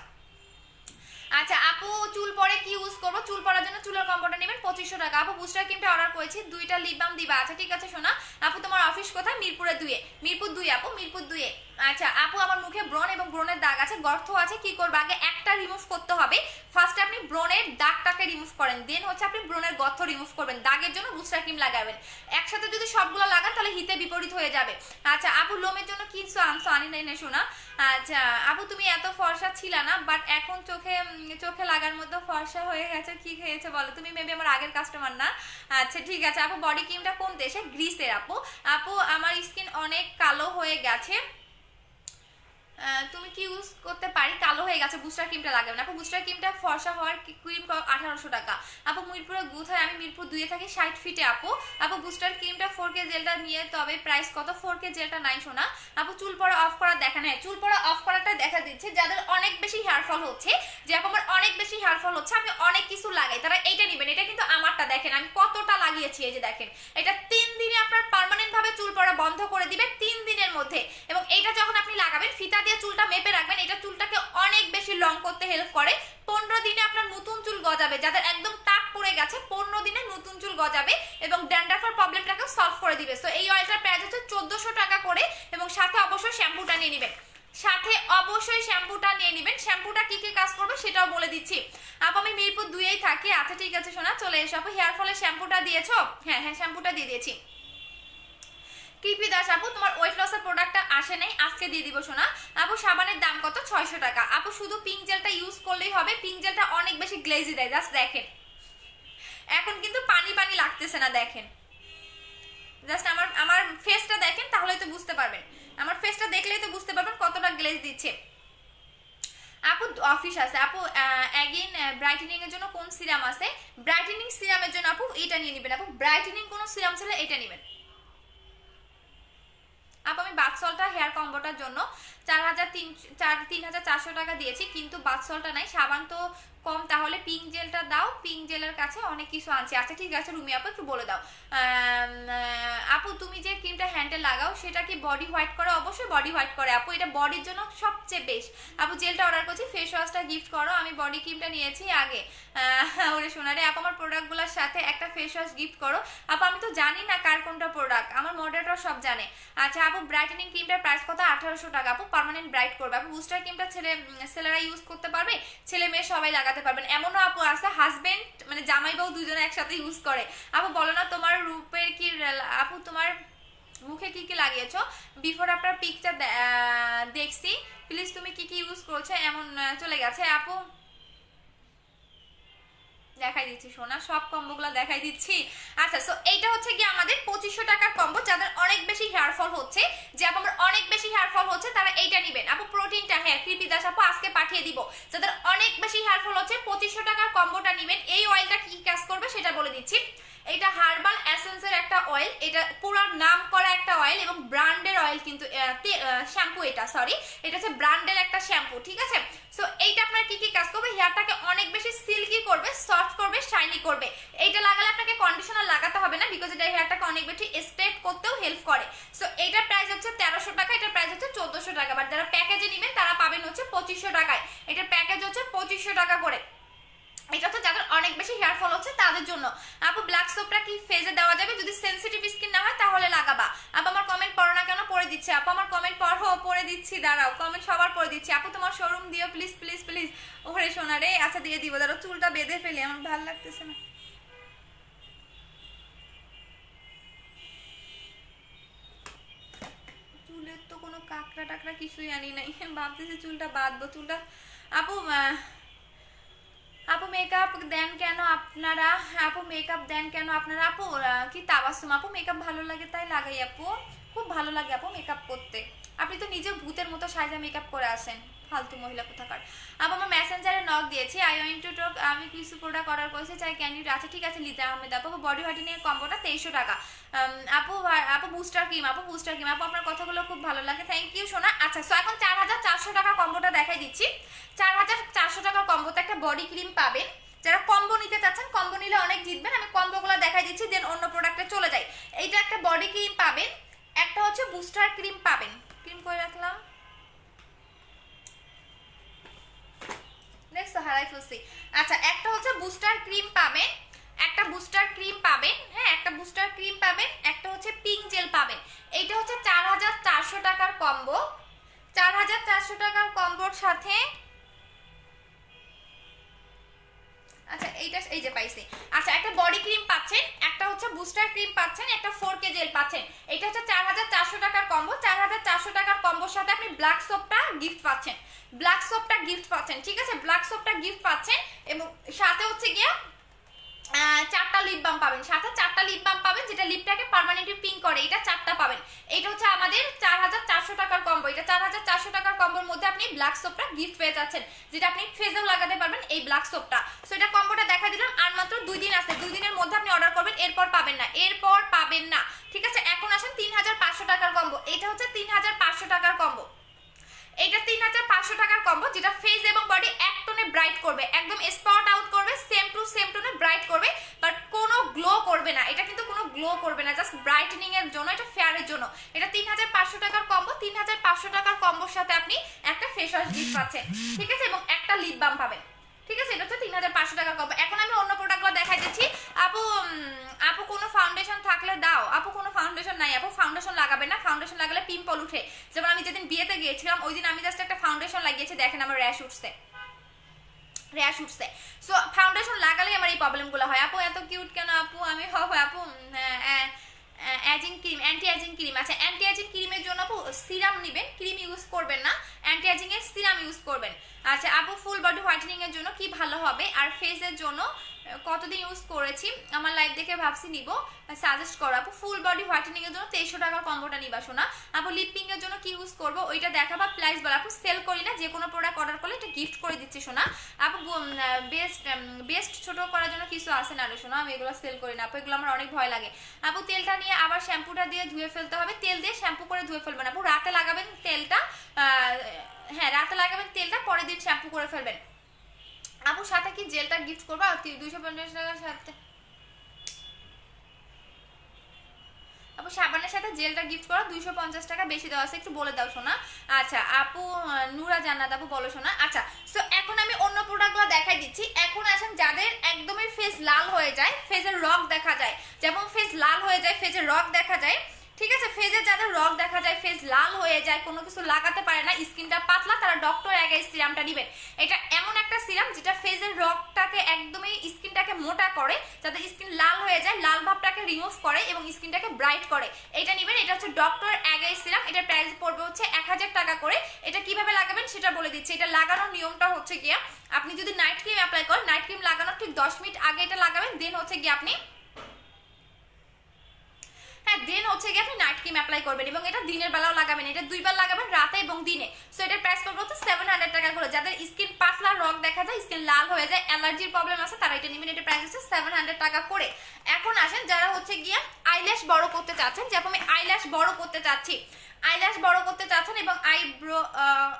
Speaker 1: আচ্ছা আপু চুল পরে কি ইউজ করবো? চুল পরার জন্য চুলের কম্বোটা নেবেন 2500 টাকা। আপু বুস্টার ক্রিমটা অর্ডার করেছি, 2টা লিপ বাম দিবা, আচ্ছা ঠিক আছে শোনা। আপু তোমার অফিস কোথায়? মিরপুরে 2-এ, মিরপুর 2 আপু, মিরপুর 2-এ। আচ্ছা আপু আমার মুখে ব্রণ এবং ব্রণের দাগ আছে, গর্ত আছে, কি করবো? আগে একটা রিমুভ করতে হবে, ফার্স্টে আপনি ব্রণের দাগটাকে রিমুভ করেন, দেন হচ্ছে আপনি ব্রণের গর্ত রিমুভ করবেন, দাগের জন্য বুস্টার ক্রিম লাগাবেন, একসাথে যদি সবগুলো লাগান তাহলে হিতে বিপরীত হয়ে যাবে। আচ্ছা আপু লোমের জন্য কি আনছো? আনি নাই শোনা। আচ্ছা আপু তুমি এত ফর্সা ছিলা না, বাট এখন চোখে লাগার মতো ফর্সা হয়ে গেছে, কি খেয়েছে বলো? তুমি মেবি আমার আগের কাস্টমার না। আচ্ছা ঠিক আছে আপু বডি ক্রিমটা কোন দেশে? গ্রিসের আপু। আপু আমার স্কিন অনেক কালো হয়ে গেছে, তুমি কি ইউজ করতে পারি? কালো হয়ে গেছে, বুস্টার ক্রিমটা লাগাবেন আপু, বুস্টার ক্রিমটা ফর্সা হওয়ার ক্রিম 1800 টাকা। আপু মিরপুরে কোথায়? আমি মিরপুর 2-এ থাকি, 60 ফিটে আপু। আপু বুস্টার ক্রিমটা 4K জেলটা নিয়ে তবে প্রাইস কত? 4K জেলটা নাই শোনা। আপু চুল পড়া অফ করা দেখা নেই, চুল পড়া অফ করাটা দেখা দিচ্ছে যাদের অনেক বেশি হেয়ার ফল হচ্ছে, যে আমার অনেক বেশি হেয়ার ফল হচ্ছে, আমি অনেক কিছু লাগাই, তারা এইটা নেবেন, এটা কিন্তু আমারটা দেখেন আমি কতটা লাগিয়েছি, এই যে দেখেন এটা 3 দিনে আপনার পার্মানেন্ট ভাবে চুল পড়া বন্ধ করে দিবে, 3 দিনের মধ্যে। এবং এইটা যখন আপনি লাগাবেন ফিতা দিয়ে চুলটা মেপে রাখবেন, এটা চুলটাকে অনেক বেশি লং করতে হেল্প করে, 15 দিনে আপনার নতুন চুল গজাবে, যাদের একদম টাক পড়ে গেছে 15 দিনে নতুন চুল গজাবে এবং ড্যান্ড্রাফের প্রবলেমটাকেও সলভ করে দিবে। সো এই অয়েলটার প্রাইস হচ্ছে 1400 টাকা করে এবং সাথে অবশ্যই শ্যাম্পুটা নিয়ে নেবেন, সাথে অবশ্যই শ্যাম্পুটা নিয়ে নেবেন। শ্যাম্পুটা কি কি কাজ করবে সেটাও বলে দিচ্ছি। আপু আমি মিরপুর 2-এই থাকি। আচ্ছা ঠিক আছে সোনা, চলে এসো। আপু হেয়ার ফলের শ্যাম্পুটা দিয়েছো? হ্যাঁ হ্যাঁ শ্যাম্পুটা দিয়ে দিয়েছি। কৃপি দাস আপু তোমার ওয়েট লসের প্রোডাক্টটা আসে নাই, আজকে দিয়ে দিব সোনা। আপু সাবানের দাম কত? 600 টাকা। আপু শুধু পিঙ্ক জেলটা ইউজ করলেই হবে, পিঙ্ক জেলটা অনেক বেশি গ্লেজি দেয়, জাস্ট দেখেন এখন কিন্তু পানি পানি লাগতেছে না, দেখেন জাস্ট আমার ফেসটা দেখেন তাহলেই তো বুঝতে পারবেন, আমার ফেসটা দেখলেই তো বুঝতে পারবেন কতটা গ্লেজ দিচ্ছে। আপু অফিস আছে আপু, অ্যাগেন ব্রাইটেনিং এর জন্য কোন সিরাম আছে? ব্রাইটেনিং সিরামের জন্য আপু এটা নিয়ে নেবেন। আপু ব্রাইটেনিং কোন সিরাম ছিল এটা নেবেন। আপু আমি বাথসলটা হেয়ার কম্বোটার জন্য 3400 টাকা দিয়েছি, কিন্তু বাথসলটা নাই, সাবান তো কম, তাহলে পিঙ্ক জেলটা দাও, পিঙ্ক জেলের কাছে অনেক কিছু আনছি। আচ্ছা ঠিক আছে রুমি আপু একটু বলে দাও। আপু তুমি যে ক্রিমটা হ্যান্ডে লাগাও সেটা কি বডি হোয়াইট করে? অবশ্যই বডি হোয়াইট করে আপু, এটা বডির জন্য সবচেয়ে বেস্ট। আপু জেলটা অর্ডার করছি, ফেস ওয়াশটা গিফট করো। আমি বডি ক্রিমটা নিয়েছি আগে। ওরে সোনারে আপু আমার প্রোডাক্টগুলোর সাথে একটা ফেস ওয়াশ গিফট করো। আপু আমি তো জানি না কার কোনটা প্রোডাক্ট, আমার মডারেটর সব জানে। আচ্ছা আপু ব্রাইটেনিং ক্রিমটার প্রাইস কত? 1800 টাকা। আপু পার্মানেন্ট ব্রাইট করবে। আপু বুস্টার ক্রিমটা ছেলেরা ইউজ করতে পারবে, ছেলে মেয়ে সবাই লাগাতে পারবেন। এমনও আপু আছে হাজবেন্ড মানে জামাই বউ দুজনে একসাথে ইউজ করে। আপু বলো না তোমার রূপের কি, আপু তোমার মুখে কি কি লাগিয়েছো? বিফোর আফটার পিকচার দেখছি, প্লিজ তুমি কি কি ইউজ করছো? এমন চলে গেছে আপু, দেখাই দিচ্ছি সোনা, সব কম্বোগুলো দেখাই দিচ্ছি। আচ্ছা সো এইটা হচ্ছে কি আমাদের 2500 টাকার কম্বো। যাদের অনেক বেশি হেয়ার ফল হচ্ছে, যে আপু আমার অনেক বেশি হেয়ার ফল হচ্ছে তারা এইটা নেবেন। আপু প্রোটিনটা হ্যাঁ কৃপি দাস আপু আজকে পাঠিয়ে দিব। যাদের অনেক বেশি হেয়ার ফল হচ্ছে 2500 টাকার কম্বোটা নেবেন। এই অয়েলটা কি কাজ করবে সেটা বলে দিচ্ছি। এটা হার্বাল এসেন্সের একটা অয়েল, এটা পুরো নাম করা একটা অয়েল এবং ব্র্যান্ডের অয়েল, কিন্তু শ্যাম্পু এটা সরি এটা হচ্ছে ব্র্যান্ডের একটা শ্যাম্পু, ঠিক আছে। সো এইটা আপনার কি কি কাজ করবে? হেয়ারটাকে অনেক বেশি সিল্কি করবে, সফট করবে, শাইনি করবে। এইটা লাগালে আপনাকে কন্ডিশনার লাগাতে হবে না, বিকজ এটা হেয়ারটাকে অনেক বেশি স্ট্রেট করতেও হেল্প করে। সো এইটার প্রাইস হচ্ছে 1300 টাকা, এটার প্রাইস হচ্ছে 1400 টাকা। বাট যারা প্যাকেজে নেবেন তারা পাবেন হচ্ছে 2500 টাকায়। এটার প্যাকেজ হচ্ছে 2500 টাকা করে। এটা হচ্ছে যাদের অনেক বেশি হেয়ার ফল হচ্ছে তাদের জন্য। আপু ব্ল্যাক সোপটা কি ফেজে দেওয়া যাবে? যদি সেনসিটিভ স্কিন না হয় তাহলে লাগাবা। আপু আমার কমেন্ট পড়ো না কেন? পড়ে দিচ্ছি আপু, আমার কমেন্ট পড়ো, পড়ে দিচ্ছি, দাঁড়াও কমেন্ট সবার পড়ে দিচ্ছি। আপু তোমার শোরুম দিও প্লিজ প্লিজ প্লিজ। ওরে সোনা রে, আচ্ছা দিয়ে দিব, দাঁড়াও চুলটা বেঁধে ফেলি, আমার ভালো লাগতেছে না। চুলের তো কোনো কাঁকড়া টাকড়া কিছুই আনি নাই, ভাবতেছি চুলটা বাঁধবো। চুলটা আপু আপু মেকআপ দেন কেন আপনারা? আপু মেকআপ দেন কেন আপনারা? আপু কি তাবাসুম আপু মেকআপ ভালো লাগে তাই লাগাই আপু, খুব ভালো লাগে আপু মেকআপ করতে। আপনি তো নিজে ভূতের মতো সাজা মেকআপ করে আসেন, ফালতু মহিলা কোথাকার। আপু আমার মেসেঞ্জারে নক দিয়েছি, আই ওয়েন্ট টু টক, আমি কিছু প্রোডাক্ট অর্ডার করেছি, চাই ক্যান্ডিড। আচ্ছা ঠিক আছে লিজা আহমেদ আপু বডি হোয়াইটেনিং কম্বোটা 2300 টাকা। আপু আপু বুস্টার ক্রিম, আপু বুস্টার ক্রিম, আপু আপনার কথাগুলো খুব ভালো লাগে, থ্যাংক ইউ সোনা। আচ্ছা সো এখন 4400 টাকা কম্বোটা দেখাই দিচ্ছি। 4400 টাকার কম্বোতে একটা বডি ক্রিম পাবেন। যারা কম্বো নিতে চাচ্ছেন, কম্বো নিলে অনেক জিতবেন, আমি কম্বোগুলো দেখাই দিচ্ছি, দেন অন্য প্রোডাক্টে চলে যাই। এইটা একটা বডি ক্রিম পাবেন, একটা হচ্ছে বুস্টার ক্রিম পাবেন। ক্রিম করে রাখলাম, দেখছো হারাই ফেলছি। আচ্ছা একটা হচ্ছে বুস্টার ক্রিম পাবেন, একটা বুস্টার ক্রিম পাবেন, হ্যাঁ একটা বুস্টার ক্রিম পাবেন, একটা হচ্ছে পিঙ্ক জেল পাবেন। এইটা হচ্ছে 4400 টাকার কম্বো। 4400 টাকার কম্বোর সাথে আচ্ছা এইটা এই যে পাইছি। আচ্ছা একটা বডি ক্রিম পাচ্ছেন, একটা হচ্ছে বুস্টার ক্রিম পাচ্ছেন, একটা 4K জেল পাচ্ছেন। এটা হচ্ছে 4400 টাকার কম্বো। 4400 টাকার কম্বোর সাথে আপনি ব্ল্যাক সোপটা গিফট পাচ্ছেন, ব্ল্যাক সোপটা গিফট পাচ্ছেন, ঠিক আছে ব্ল্যাক সোপটা গিফট পাচ্ছেন। এবং সাথে হচ্ছে গিয়া 4টা লিপ বাম পাবেন, সাথে 4টা লিপ বাম পাবেন যেটা লিপটাকে পার্মানেন্টলি পিঙ্ক করে, এটা 4টা পাবেন। এটা হচ্ছে আমাদের 4400 টাকার কম্বো। এটা 4400 টাকার কম্বোর মধ্যে আপনি ব্ল্যাক সোপটা গিফট পেয়ে যাচ্ছেন, যেটা আপনি ফেসেও লাগাতে পারবেন এই ব্ল্যাক সোপটা। সো এটা কম্বোটা দেখা দিলাম, আর মাত্র 2 দিন আছে, 2 দিনের মধ্যে আপনি অর্ডার করবেন, এরপর পাবেন না, এরপর পাবেন না, ঠিক আছে। এখন আসেন 3500 টাকার কম্বো। এটা হচ্ছে 3500 টাকার কম্বো। এটা 3500 টাকার কম্বো, যেটা ফেস এবং বডি এক টোনে ব্রাইট করবে, একদম স্পট আউট করবে, সেম টু সেম টোনে ব্রাইট করবে, বাট কোনো গ্লো করবে না। এটা কিন্তু কোনো গ্লো করবে না, জাস্ট ব্রাইটেনিং এর জন্য, এটা ফেয়ারের জন্য। এটা 3500 টাকার কম্বো। 3500 টাকার কম্বোর সাথে আপনি একটা ফেস ওয়াশ গিফট পাচ্ছেন, ঠিক আছে, এবং একটা লিপ বাম পাবেন, ঠিক আছে। এটা হচ্ছে 3500 টাকার কম্বো। এখন আমি অন্য প্রোডাক্টগুলো দেখাই দিচ্ছি। আপু আপু কোনো ফাউন্ডেশন থাকলে দাও। আপু কোনো ফাউন্ডেশন নাই আপু, ফাউন্ডেশন লাগাবে না, ফাউন্ডেশন লাগালে পিম্পল উঠে। যেমন আমি যেদিন বিয়েতে গিয়েছিলাম ওই দিন আমি জাস্ট একটা ফাউন্ডেশন লাগিয়েছি, দেখেন আমার র্যাশ উঠছে, র্যাশ উঠছে। সো ফাউন্ডেশন লাগালেই আমার এই প্রবলেমগুলো হয়। আপু এত কিউট কেন আপু? আমি আপু amazing cream, anti amazing cream. আচ্ছা অ্যান্টি অ্যাজিং ক্রিমের জন্য আপু সিরাম নেবেন, ক্রিম ইউজ করবেন না, অ্যান্টি অ্যাজিং এর সিরাম ইউজ করবেন। আচ্ছা আপু ফুল বডি হোয়াইটেনিং এর জন্য কি ভালো হবে? আর ফেসের জন্য কতদিন ইউজ করেছি আমার লাইফ দেখে ভাবছি নিব, সাজেস্ট করো। আপু ফুল বডি হোয়াইটেনিং এর জন্য 2300 টাকার কম্বোটা নিবা শোনা। আপু লিপিং এর জন্য কি ইউজ করবো ওইটা দেখাবা, প্রাইস বলো। আপু সেল করি না, যে কোনো প্রোডাক্ট অর্ডার করলে এটা গিফট করে দিচ্ছি শোনা। আপু বেস্ট ছোট করার জন্য কিছু আছে না রে শোনা, আমি এগুলো সেল করি না আপু, এগুলো আমার অনেক ভয় লাগে। আপু তেলটা নিয়ে আবার শ্যাম্পুটা দিয়ে ধুয়ে ফেলতে হবে, তেল দিয়ে শ্যাম্পু করে ধুয়ে ফেলবেন আপু, রাতে লাগাবেন তেলটা, হ্যাঁ রাতে লাগাবেন তেলটা, পরের দিন শ্যাম্পু করে ফেলবেন। আপু সাথে কি জেলটা গিফট করবা 250 টাকার সাথে? আপু সাবানের সাথে জেলটা গিফট করো 250 টাকা, বেশি দেওয়া আছে একটু বলে দাও শোনা। আচ্ছা আপু নুরা জান্নাত আপু বলো শোনা। আচ্ছা সো এখন আমি অন্য প্রোডাক্টগুলো দেখাই দিচ্ছি। এখন আসেন যাদের একদমই ফেস লাল হয়ে যায়, ফেসের রগ দেখা যায়, যেমন ফেস লাল হয়ে যায়, ফেসের রগ দেখা যায়, ঠিক আছে, ফেজে যাদের রগ দেখা যায়, ফেস লাল হয়ে যায়, কোনো কিছু লাগাতে পারে না, স্কিনটা পাতলা, তারা ডক্টর অ্যাগাই সিরামটা নেবেন। এটা এমন একটা সিরাম যেটা ফেজের রগটাকে একদমই স্কিনটাকে মোটা করে, যাতে স্কিন লাল হয়ে যায়, লাল ভাবটাকে রিমুভ করে এবং স্কিনটাকে ব্রাইট করে, এটা নেবেন। এটা হচ্ছে ডক্টর অ্যাগাই সিরাম, এটার প্রাইস পড়বে হচ্ছে 1000 টাকা করে। এটা কিভাবে লাগাবেন সেটা বলে দিচ্ছি। এটা লাগানোর নিয়মটা হচ্ছে গিয়া, আপনি যদি নাইট ক্রিম অ্যাপ্লাই করেন, নাইট ক্রিম লাগানোর ঠিক 10 মিনিট আগে এটা লাগাবেন, দেন হচ্ছে গিয়ে আপনি আপনি নাইট ক্রিম অ্যাপ্লাই করবেন এবং এটা দিনের বেলাও লাগাবেন, এটা দুইবার লাগাবেন, রাতে এবং দিনে। সো এটার প্রাইস পড়বে হচ্ছে 700 টাকা করে। যাদের স্কিন পাতলা, রগ দেখা যায়, স্কিন লাল হয়ে যায়, অ্যালার্জির প্রবলেম আছে, তারা এটা নেবেন। এটার প্রাইস হচ্ছে 700 টাকা করে। এখন আসেন যারা হচ্ছে গিয়ে আইল্যাশ বড় করতে চাচ্ছেন, যেরকম আমি আইল্যাশ বড় করতে চাচ্ছি, আইল্যাশ বড় করতে চাচ্ছেন এবং আইব্রো,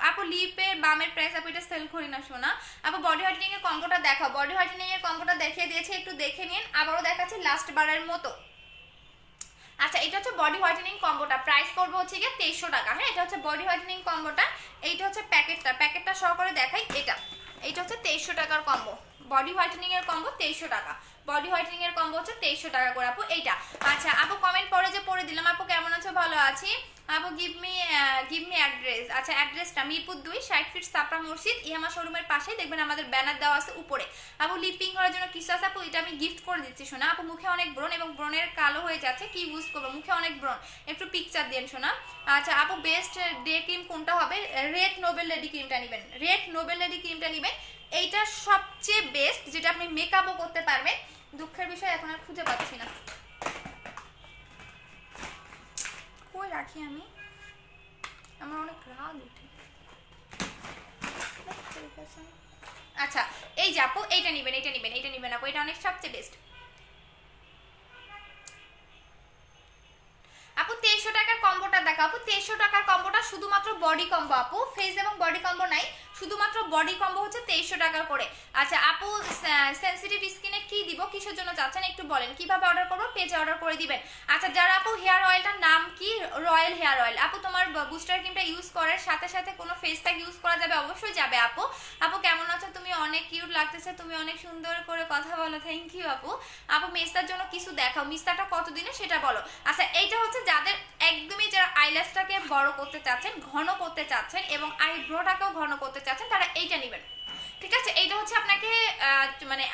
Speaker 1: আপু লিপের বামের প্রাইস, আপু এটা সেল করি না শোনা। আপু বডি হোয়াইটেনিং এর কম্বোটা দেখাও, বডি হোয়াইটেনিং এর কম্বোটা দেখিয়ে দিয়েছি, একটু দেখে নিন। আবারও দেখাচ্ছি লাস্ট বারের মতো। আচ্ছা এটা হচ্ছে বডি হোয়াইটেনিং কম্বোটা, প্রাইস করবে হচ্ছে গিয়ে 2300 টাকা। হ্যাঁ এটা হচ্ছে বডি হোয়াইটেনিং কম্বোটা, এইটা হচ্ছে প্যাকেটটা সহকারে দেখাই। এইটা হচ্ছে 2300 টাকার কম্বো, বডি হোয়াইটেনিং এর কম্বো 2300 টাকা, বডি হোয়াইটেনিং এর কম্বো হচ্ছে 2300 টাকা করে আপু এইটা। আচ্ছা আপু কমেন্ট পড়ে দিলাম, আপু কেমন আছো? ভালো আছি আপু। Give me address. আচ্ছা অ্যাড্রেসটা মিরপুর 2 60 ফিট সাপড়া মসজিদ, ইহামা শোরুমের পাশেই দেখবেন আমাদের ব্যানার দেওয়া আছে উপরে। আপু লিপিং করার জন্য কিছু আছে আপু, এটা আমি গিফট করে দিচ্ছি শোনা। আপু মুখে অনেক ব্রণ এবং ব্রণের কালো হয়ে যাচ্ছে, কি ইউজ করবো? মুখে অনেক ব্রণ, একটু পিকচার দেন শোনা। আচ্ছা আপু বেস্ট ডে ক্রিম কোনটা হবে? রেড নোবেল লেডি ক্রিমটা নেবেন, রেড নোবেল লেডি ক্রিমটা নেবেন, এইটা সবচেয়ে বেস্ট, যেটা আপনি মেকআপও করতে পারবেন। দুঃখের বিষয় এখন আর খুঁজে পাচ্ছি না, কই রাখি আমি, আমার অনেক রাগ উঠে। আচ্ছা এই যে আপু এইটা নেবেন, এটা নেবেন আপু, এটা অনেক সবচেয়ে বেস্ট। আপু 2300 টাকার কম্বোটা দেখো আপু, 2300 টাকার কম্বোটা শুধুমাত্র বডি কম্বো আপু, ফেস এবং বডি কম্বো নাই, শুধুমাত্র বডি কম্বো হচ্ছে 2300 টাকার করে। আচ্ছা আপু সেনসিটিভ স্কিনে কি দিব, কিসের জন্য চাচ্ছেন একটু বলেন, কিভাবে অর্ডার করবো? পেজে অর্ডার করে দিবেন। আচ্ছা যারা আপু হেয়ার অয়েলটার নাম কি? Royal hair oil. আপু তোমার বুস্টার ক্রিমটা ইউজ করার সাথে সাথে কোনো ফেস প্যাক ইউজ করা যাবে? অবশ্যই যাবে আপু। আপু কেমন আছো তুমি? অনেক কিউট লাগতেছে, তুমি অনেক সুন্দর করে কথা বলো, থ্যাংক ইউ আপু। আপু মিস্তার জন্য কিছু দেখাও, মিস্তাটা কতদিনে সেটা বলো। আচ্ছা এইটা হচ্ছে যাদের একদমই, যারা আইল্যাশটাকে বড় করতে চাচ্ছেন, ঘন করতে চাচ্ছেন এবং আইব্রোটাকেও ঘন করতে চাচ্ছেন, তারা এইটা নেবেন, ঠিক আছে। এইটা হচ্ছে আপনাকে মানে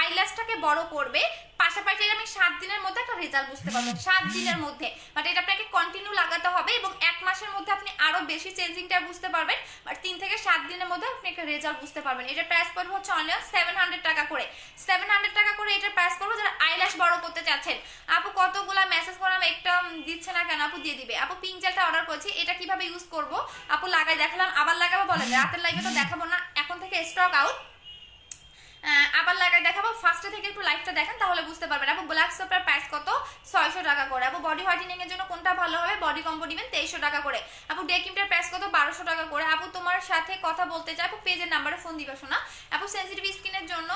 Speaker 1: আইল্যাশটাকে বড় করবে, পাশাপাশি আমি 7 দিনের মধ্যে একটা রেজাল্ট বুঝতে পারবেন, 7 দিনের মধ্যে, বাট এটা আপনাকে কন্টিনিউ লাগাতে হবে এবং 1 মাসের মধ্যে আপনি আরো বেশি চেঞ্জিংটা বুঝতে পারবেন, বাট 3 থেকে 7 দিনের মধ্যে আপনি একটা রেজাল্ট বুঝতে পারবেন। এটার প্রাইস পড়বে হচ্ছে অনলি 700 টাকা করে, 700 টাকা করে এটার প্রাইস পড়বে যারা আইল্যাশ বড় করতে চাচ্ছেন। আপু কতগুলা মেসেজ করলাম, একটা দিচ্ছে না কেন? আপু দিয়ে দিবে। আপু পিঙ্ক জেলটা অর্ডার করেছি, এটা কিভাবে ইউজ করব আপু? লাগাই দেখালাম, আবার লাগাবো বলেন? রাতের লাইভে তো দেখাবো না, এখন থেকে স্টক আউট, আবার লাগাই দেখাবো। ফার্স্টে থেকে একটু লাইভটা দেখেন তাহলে বুঝতে পারবেন। আপু ব্ল্যাক সোপের প্রাইস কত? 600 টাকা করে। আপু বডি হোয়াইটেনিং এর জন্য কোনটা ভালো হবে? বডি কম্বো নেবেন 2300 টাকা করে। আপু ডে ক্রিমটার প্রাইস কত? 1200 টাকা করে। আপু তোমার সাথে কথা বলতে চাই, আপু পেজের নাম্বারে ফোন দিবে শোনা। আপু সেনসিটিভ স্কিনের জন্য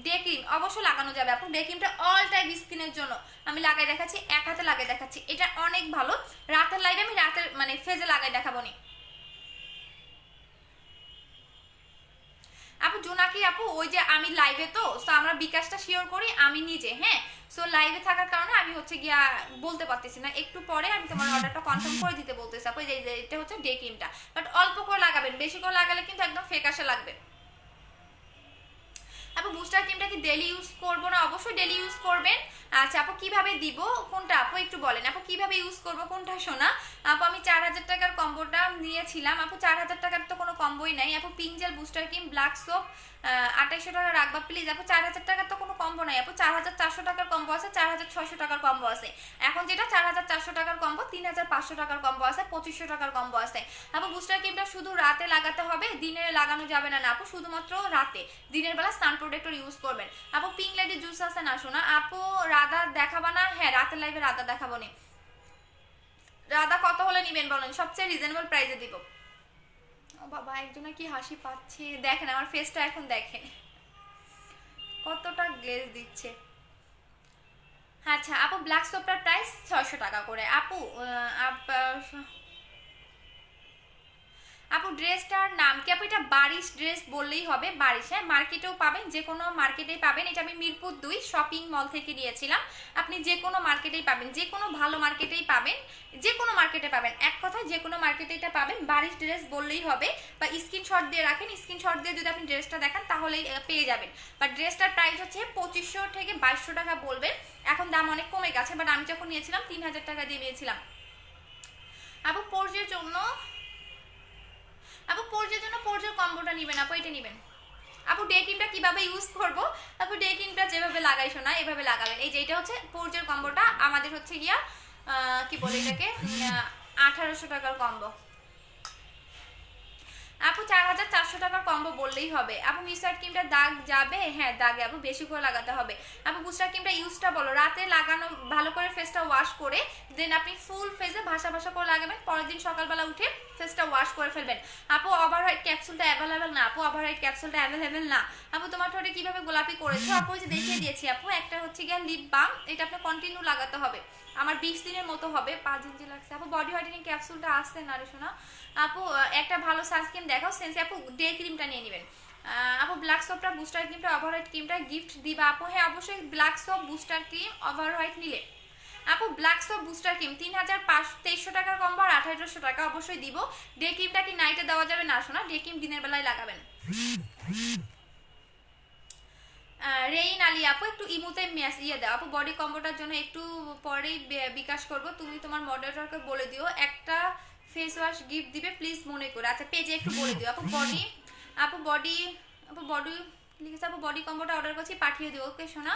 Speaker 1: ডে ক্রিম অবশ্যই লাগানো যাবে আপু, ডে ক্রিমটা অল টাইপ স্কিনের জন্য আমি লাগাই দেখাচ্ছি, এক হাতে লাগাই দেখাচ্ছি, এটা অনেক ভালো। রাতের লাইভে আমি রাতের মানে ফেজে লাগাই দেখাবো নি। আপু জোনাকি আপু ওই যে আমি লাইভে, তো আমরা বিকাশটা শিওর করি আমি নিজে, হ্যাঁ। সো লাইভে থাকার কারণে আমি হচ্ছে গিয়া বলতে পারতেছি না, একটু পরে আমি তোমার অর্ডারটা কনফার্ম করে দিতে বলতেছি আপু। এই যে এটা হচ্ছে ডে ক্রিমটা, বাট অল্প করে লাগাবেন, বেশি করে লাগালে কিন্তু একদম ফেকাশে লাগবে। আপু বুস্টার ক্রিমটা কি ডেলি ইউজ করবো না? অবশ্যই ডেলি ইউজ করবেন। আচ্ছা আপু কিভাবে দিব কোনটা আপু একটু বলেন আপু, কিভাবে ইউজ করবো কোনটা শোনা? আপু আমি 4000 টাকার কম্বোটা নিয়েছিলাম আপু, 4000 টাকার তো কোনো কম্বোই নাই আপু। Pink gel, booster cream, black soap 2800 টাকা রাখবা প্লিজ আপু। 4000 টাকার তো কোনো কম্বো নাই আপু, 4400 টাকার কম্বো আছে, 4600 টাকার কম্বো আছে। এখন যেটা 4400 টাকার কম্বো, 3500 টাকার কম্বো আছে, 2500 টাকার কম্বো আছে আপু। বুস্টার ক্রিমটা শুধু রাতে লাগাতে হবে, দিনে লাগানো যাবে না আপু, শুধুমাত্র রাতে। দিনের বেলা সান প্রোটেক্টর ইউজ করবেন আপু। পিঙ্ক লেডি জুস আছে না শোনা আপু? রাধা দেখাবা না? হ্যাঁ রাতের লাইভে রাধা দেখাবো নি। রাধা কত হলে নিবেন বলেন, সবচেয়ে রিজনেবল প্রাইসে দিব। ও বাবা একজনে কি হাসি পাচ্ছে, দেখেন আমার ফেসটা এখন দেখেন কতটা গ্লেজ দিচ্ছে। আচ্ছা আপু ব্ল্যাক সোপটার প্রাইস 600 টাকা করে আপু। আপু ড্রেসটার নাম কি আপু? এটা বারিশ ড্রেস বললেই হবে, বারিশ, হ্যাঁ। মার্কেটেও পাবেন, যে কোনো মার্কেটেই পাবেন। এটা আমি মিরপুর 2 শপিং মল থেকে নিয়েছিলাম। আপনি যে কোনো মার্কেটেই পাবেন, যে কোনো ভালো মার্কেটেই পাবেন, যে কোনো মার্কেটে পাবেন, এক কথায় যে কোনো মার্কেটে এটা পাবেন। বারিশ ড্রেস বললেই হবে, বা স্ক্রিনশট দিয়ে রাখেন, স্ক্রিনশট দিয়ে যদি আপনি ড্রেসটা দেখান তাহলেই পেয়ে যাবেন। বাট ড্রেসটার প্রাইস হচ্ছে 2500 থেকে 2200 টাকা বলবেন। এখন দাম অনেক কমে গেছে, বাট আমি যখন নিয়েছিলাম 3000 টাকা দিয়ে নিয়েছিলাম আপু। পর্যের জন্য আপু, পর্যের জন্য পর্যের কম্বোটা নেবেন আপু, এটা নেবেন আপু। ডে ক্রিমটা কিভাবে ইউজ করব আপু? ডে ক্রিমটা যেভাবে লাগাই শোনা এভাবে লাগাবেন। এই যে এটা হচ্ছে পর্যের কম্বোটা, আমাদের হচ্ছে গিয়া কি বলে এটাকে, 1800 টাকার কম্বো আপু। 4400 টাকার কম্বো বললেই হবে আপু। মিস্টার ক্রিমটা দাগ যাবে? হ্যাঁ দাগে আপু, বেশি করে লাগাতে হবে আপু। বুস্টার ক্রিমটা ইউজটা বলো, রাতে লাগানো ভালো করে ফেসটা ওয়াশ করে দেন আপনি ফুল ফেসে ভাসা ভাসা করে লাগাবেন, পরের দিন সকালবেলা উঠে ফেসটা ওয়াশ করে ফেলবেন আপু। ওভারহাইট ক্যাপসুলটা অ্যাভেলেবেল না আপু, ওভারহাইট ক্যাপসুলটা অ্যাভেলেবেল না আপু। তোমার ঠোঁটে কিভাবে গোলাপি করেছো আপু? যে দেখিয়ে দিয়েছি আপু। একটা হচ্ছে গিয়ে লিপ বাম, এটা আপনার কন্টিনিউ লাগাতে হবে, আমার 20 দিনের মতো হবে, 5 ইঞ্চি লাগছে আপু। বডি হোয়াইটেনিং ক্যাপসুলটা আসছে না রে শোনা আপু। একটা ভালো সানস্ক্রিন দেখাও সেন্সি আপু। ডে ক্রিমটা নিয়ে নেবেন আপু। ব্ল্যাক সোপটা, বুস্টার ক্রিমটা, ওভারহাইট ক্রিমটা গিফট দিবা আপু? হ্যাঁ অবশ্যই, ব্ল্যাক সোপ, বুস্টার ক্রিম, ওভারহাইট নিলে আপু। ব্ল্যাক সোপ, বুস্টার ক্রিম 3500 টাকার কম্বো আর 2800 টাকা অবশ্যই দিব। ডে ক্রিমটা কি নাইটে দেওয়া যাবে না শোনা? ডে ক্রিম দিনের বেলায় লাগাবেন। রেইন আলী আপু একটু ইমুতে ইয়ে দাও আপু। বডি কম্বোটার জন্য একটু পরেই বিকাশ করব, তুমি তোমার মডারেটরকে বলে দিও একটা ফেস ওয়াশ গিফট দিবে প্লিজ মনে করে। আচ্ছা পেজে একটু বলে দিও আপু। বডি আপু, বডি আপু, বডি লিখেছে আপু। বডি কম্বোটা অর্ডার করছি, পাঠিয়ে দিও। ওকে শোনা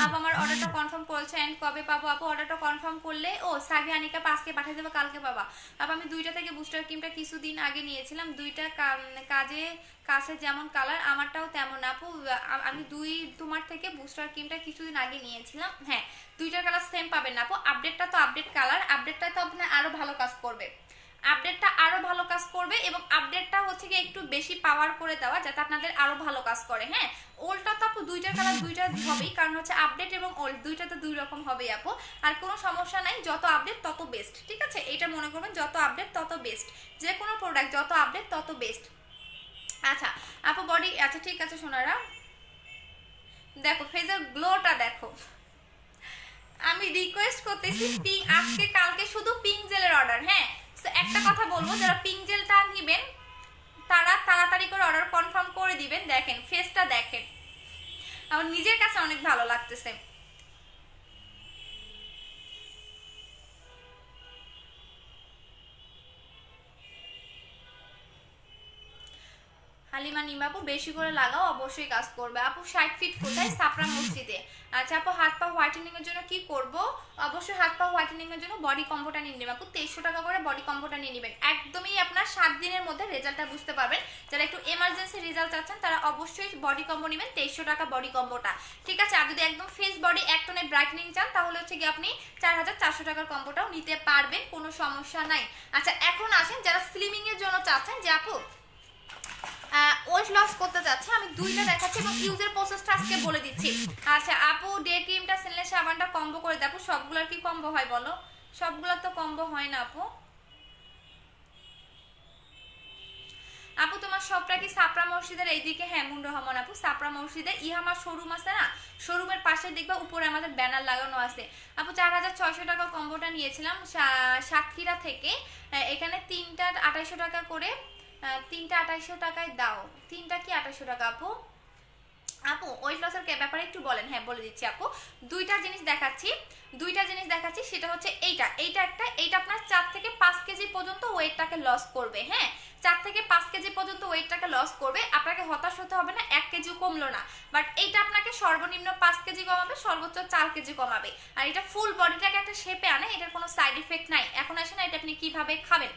Speaker 1: আপু, আমার অর্ডারটা কনফার্ম করেছে এন্ড কবে পাবো আপু? অর্ডারটা কনফার্ম করলে ও সাবিয়ানিকা আজকে পাঠিয়ে দেবো, কালকে পাবা আপু। আমি 2টা থেকে বুস্টার ক্রিমটা কিছুদিন আগে নিয়েছিলাম, 2টা কাছে যেমন কালার আমারটাও তেমন আপু। আমি তোমার থেকে বুস্টার ক্রিমটা কিছুদিন আগে নিয়েছিলাম, হ্যাঁ 2টার কালার সেম পাবেন না আপু। আপডেটটা তো আপডেট কালার, আপডেটটা তো আপনার আরো ভালো কাজ করবে, আপডেটটা আরো ভালো কাজ করবে, এবং আপডেটটা হচ্ছে কি একটু বেশি পাওয়ার করে দেওয়া যাতে আপনাদের আরো ভালো কাজ করে, হ্যাঁ। ওল্ডটা তো আপু 2টার কালার 2টা হবেই, কারণ হচ্ছে আপডেট এবং ওল্ড 2টা তো 2 রকম হবেই আপু। আর কোনো সমস্যা নাই, যত আপডেট তত বেস্ট, ঠিক আছে, এটা মনে করবেন, যত আপডেট তত বেস্ট, যে কোনো প্রোডাক্ট যত আপডেট তত বেস্ট। আচ্ছা আপু বডি, আচ্ছা ঠিক আছে সোনারা, দেখো ফেসের গ্লোটা দেখো। আমি রিকোয়েস্ট করতেছি পিঙ্ক, আজকে কালকে শুধু পিঙ্ক জেলের অর্ডার, হ্যাঁ। একটা কথা বলবো, যারা পিঙ্ক জেলটা নেবেন তারা তাড়াতাড়ি করে অর্ডার কনফার্ম করে দিবেন। দেখেন ফেসটা দেখেন, আমার নিজের কাছে অনেক ভালো লাগতেছে। হালিমা নিমাপু বেশি করে লাগাও, অবশ্যই কাজ করবে আপু। 60 ফিট কোথায়? সাপড়া মসজিদে। আচ্ছা আপু হাত পা হোয়াইটেনিং এর জন্য কি করব? অবশ্যই হাত পা হোয়াইটেনিং এর জন্য বডি কম্বোটা নিয়ে নেবেন আপু। 2300 টাকা করে বডি কম্বোটা নিয়ে নেবেন, একদমই আপনার 7 দিনের মধ্যে রেজাল্টটা বুঝতে পারবেন। যারা একটু এমার্জেন্সি রেজাল্ট চাচ্ছেন তারা অবশ্যই বডি কম্বো নেবেন, 2300 টাকা বডি কম্বোটা, ঠিক আছে। আর যদি একদম ফেস বডি এক টনে ব্রাইটনিং চান তাহলে হচ্ছে কি আপনি 4400 টাকার কম্বোটাও নিতে পারবেন, কোনো সমস্যা নাই। আচ্ছা এখন আসেন যারা স্লিমিং এর জন্য চাচ্ছেন যে আপু ওয়েট লস করতে যাচ্ছে, আমি 2টা দেখাচ্ছি এবং ইউজের প্রসেসটা আজকে বলে দিচ্ছি। আচ্ছা আপু ডে ক্রিমটা, সেলের সাবানটা কম্বো করে দেখো, সবগুলোর কি কম্বো হয় বলো? সবগুলোর তো কম্বো হয় না আপু। আপু তোমার শপটা কি সাপড়া মসজিদের এইদিকে? হ্যাঁ মুন্ড রহমান আপু, সাপড়া মসজিদের ইহামা শোরুম আছে না, শোরুমের পাশে দেখবা উপরে আমাদের ব্যানার লাগানো আছে। আপু 4600 টাকা কম্বোটা নিয়েছিলাম সাতক্ষীরা থেকে। এখানে তিনটা 2800 টাকা করে, তিনটা 2800 টাকায় দাও। তিনটা কি 2800 টাকা আপু? আপু ওয়েট লসের ব্যাপারে একটু বলেন। হ্যাঁ বলে দিচ্ছি আপু, দুইটা জিনিস দেখাচ্ছি, সেটা হচ্ছে এইটা একটা, এইটা আপনার 4 থেকে 5 কেজি পর্যন্ত ওয়েটটাকে লস করবে। হ্যাঁ 4 থেকে 5 কেজি পর্যন্ত ওয়েটটাকে লস করবে, আপনাকে হতাশ হতে হবে না 1 কেজিও কমলো না, বাট এইটা আপনাকে সর্বনিম্ন 5 কেজি কমাবে, সর্বোচ্চ 4 কেজি কমাবে, আর এটা ফুল বডিটাকে একটা শেপে আনে, এটার কোনো সাইড ইফেক্ট নাই। এখন আসে না এটা আপনি কিভাবে খাবেন,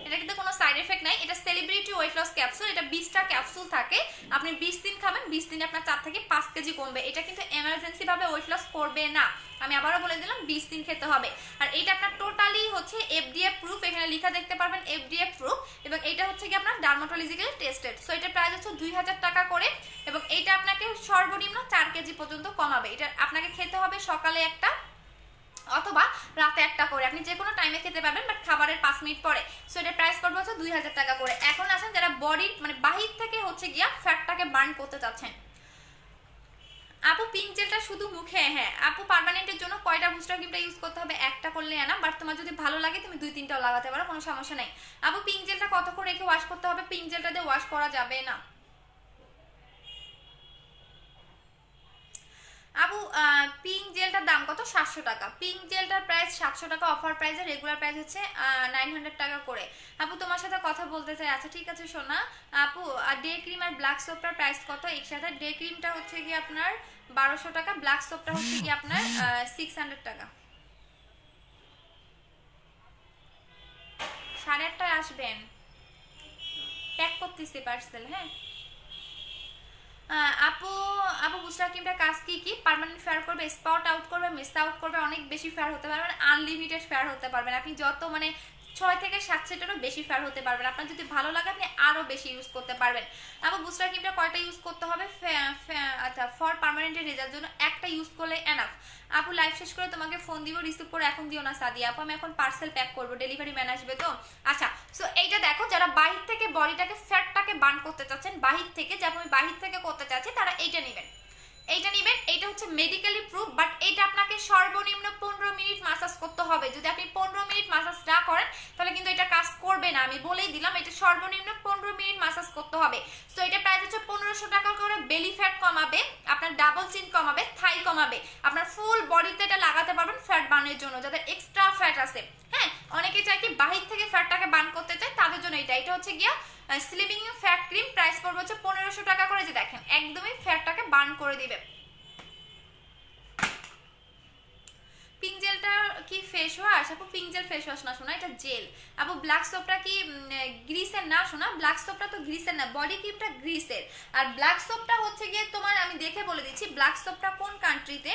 Speaker 1: এটা কিন্তু কোনো সাইড এফেক্ট নাই। এটা সেলিব্রিটি ওয়েট লস ক্যাপসুল, এটা 20টা ক্যাপসুল থাকে, আপনি 20 দিন খাবেন, 20 দিনে আপনার 4 থেকে 5 কেজি কমবে। এটা কিন্তু এমার্জেন্সি ভাবে ওয়েট লস করবে না, আমি আবারও বলে দিলাম 20 দিন খেতে হবে। আর এটা আপনার টোটালি হচ্ছে এফডিএ প্রুফ, এখানে লেখা দেখতে পারবেন এফডিএ প্রুফ, এবং এটা হচ্ছে কি আপনার ডার্মাটোলজিক্যালি টেস্টেড। সো এটা প্রাইস হচ্ছে 2000 টাকা করে, এবং এটা আপনাকে সর্বনিম্ন 4 কেজি পর্যন্ত কমাবে। এটা আপনাকে খেতে হবে সকালে একটা অথবা রাতে একটা করে, আপনি যে কোনো টাইমে খেতে পারবেন, বাট খাবারের 5 মিনিট পরে। সো এটা প্রাইস পড়বে হচ্ছে 2000 টাকা করে। এখন আসেন যারা বডির মানে বাহির থেকে হচ্ছে গিয়া ফ্যাটটাকে বার্ন করতে চাচ্ছেন। আপু পিঙ্ক জেলটা শুধু মুখে? হ্যাঁ আপু পার্মানেন্টের জন্য কয়টা বুস্টার ক্রিমটা ইউজ করতে হবে? একটা করলে না, বাট তোমার যদি ভালো লাগে তুমি 2-3টাও লাগাতে পারো, কোনো সমস্যা নাই। আপু পিঙ্ক জেলটা কতক্ষণ রেখে ওয়াশ করতে হবে? পিঙ্ক জেলটা দিয়ে ওয়াশ করা যাবে না। আপু পিঙ্ক জেলটার দাম কত? 700 টাকা। পিঙ্ক জেলটার প্রাইস 700 টাকা অফার প্রাইসে, রেগুলার প্রাইস হচ্ছে 900 টাকা করে। আপু তোমার সাথে কথা বলতে চাই। আচ্ছা ঠিক আছে সোনা। আপু ডে ক্রিম আর ব্ল্যাক সোপটার প্রাইস কত একসাথে? ডে ক্রিমটা হচ্ছে কি আপনার 1200 টাকা, ব্ল্যাক সোপটা হচ্ছে কি আপনার 600 টাকা। 8:30টায় আসবেন, প্যাক করতেছি পার্সেল। হ্যাঁ আপু আপু বুস্টার ক্রিমটা কাজ কি কি? পার্মানেন্ট ফেয়ার করবে, স্পট আউট করবে, মিস আউট করবে, অনেক বেশি ফেয়ার হতে পারবেন, আনলিমিটেড ফেয়ার হতে পারবেন, আপনি যত মানে 6 থেকে 7 সেটেরও বেশি ফেয়ার হতে পারবেন, আপনার যদি ভালো লাগে আপনি আরো বেশি ইউজ করতে পারবেন। আপু বুস্টার ক্রিমটা কয়টা ইউজ করতে হবে? আচ্ছা ফর পার্মানেন্টের রেজাল্ট জন্য একটা ইউজ করলে এনাফ। আপু লাইভ শেষ করে তোমাকে ফোন দিব, রিসিভ করে এখন দিও না সাদিয়া আপু, আমি এখন পার্সেল প্যাক করবো, ডেলিভারি ম্যান আসবে তো। আচ্ছা সো এইটা দেখো, যারা বাহির থেকে বডিটাকে ফ্যাটটাকে বার্ন করতে চাচ্ছেন, বাহির থেকে যেমন আমি বাহির থেকে করতে চাচ্ছি, তারা এইটা নেবেন, এইটা নেবেন। এইটা হচ্ছে মেডিকেলি প্রুফ, বাট এটা আপনাকে সর্বনিম্ন 15 মিনিট মাসাজ করতে হবে। যদি আপনি 15 মিনিট মাসাজ না করেন তাহলে কিন্তু এটা কাজ করবে না, আমি বলেই দিলাম। এটা সর্বনিম্ন 15 মিনিট মাসাজ করতে হবে। সো এটা প্রাইস হচ্ছে 1500 টাকা করে। বেলি ফ্যাট কমাবে, আপনার ডাবল চিন কমাবে, থাই কমাবে, আপনার ফুল বডিতে এটা লাগাতে পারবেন ফ্যাট বার্নের জন্য, যাদের এক্সট্রা ফ্যাট আছে। হ্যাঁ অনেকে চায় কি বাহির থেকে ফ্যাটটাকে বার্ন করতে চায়, তাদের জন্য এটা হচ্ছে গিয়া স্লিমিং ফ্যাট ক্রিম, প্রাইস পড়বে হচ্ছে 1500 টাকা করে। যে দেখেন একদমই ফ্যাটটাকে বার্ন করে দিবে। পিঙ্ক জেলটা কি ফেস ওয়াশ? আপু পিঙ্ক জেল ফেস ওয়াশ না শোনা, এটা জেল। আপু ব্ল্যাক সোপটা কি গ্রিসের? না শোনা, ব্ল্যাক সোপটা তো গ্রিসের না, বডি ক্রিমটা গ্রিসের, আর ব্ল্যাক সোপটা হচ্ছে গিয়ে তোমার, আমি দেখে বলে দিচ্ছি ব্ল্যাক সোপটা কোন কান্ট্রিতে।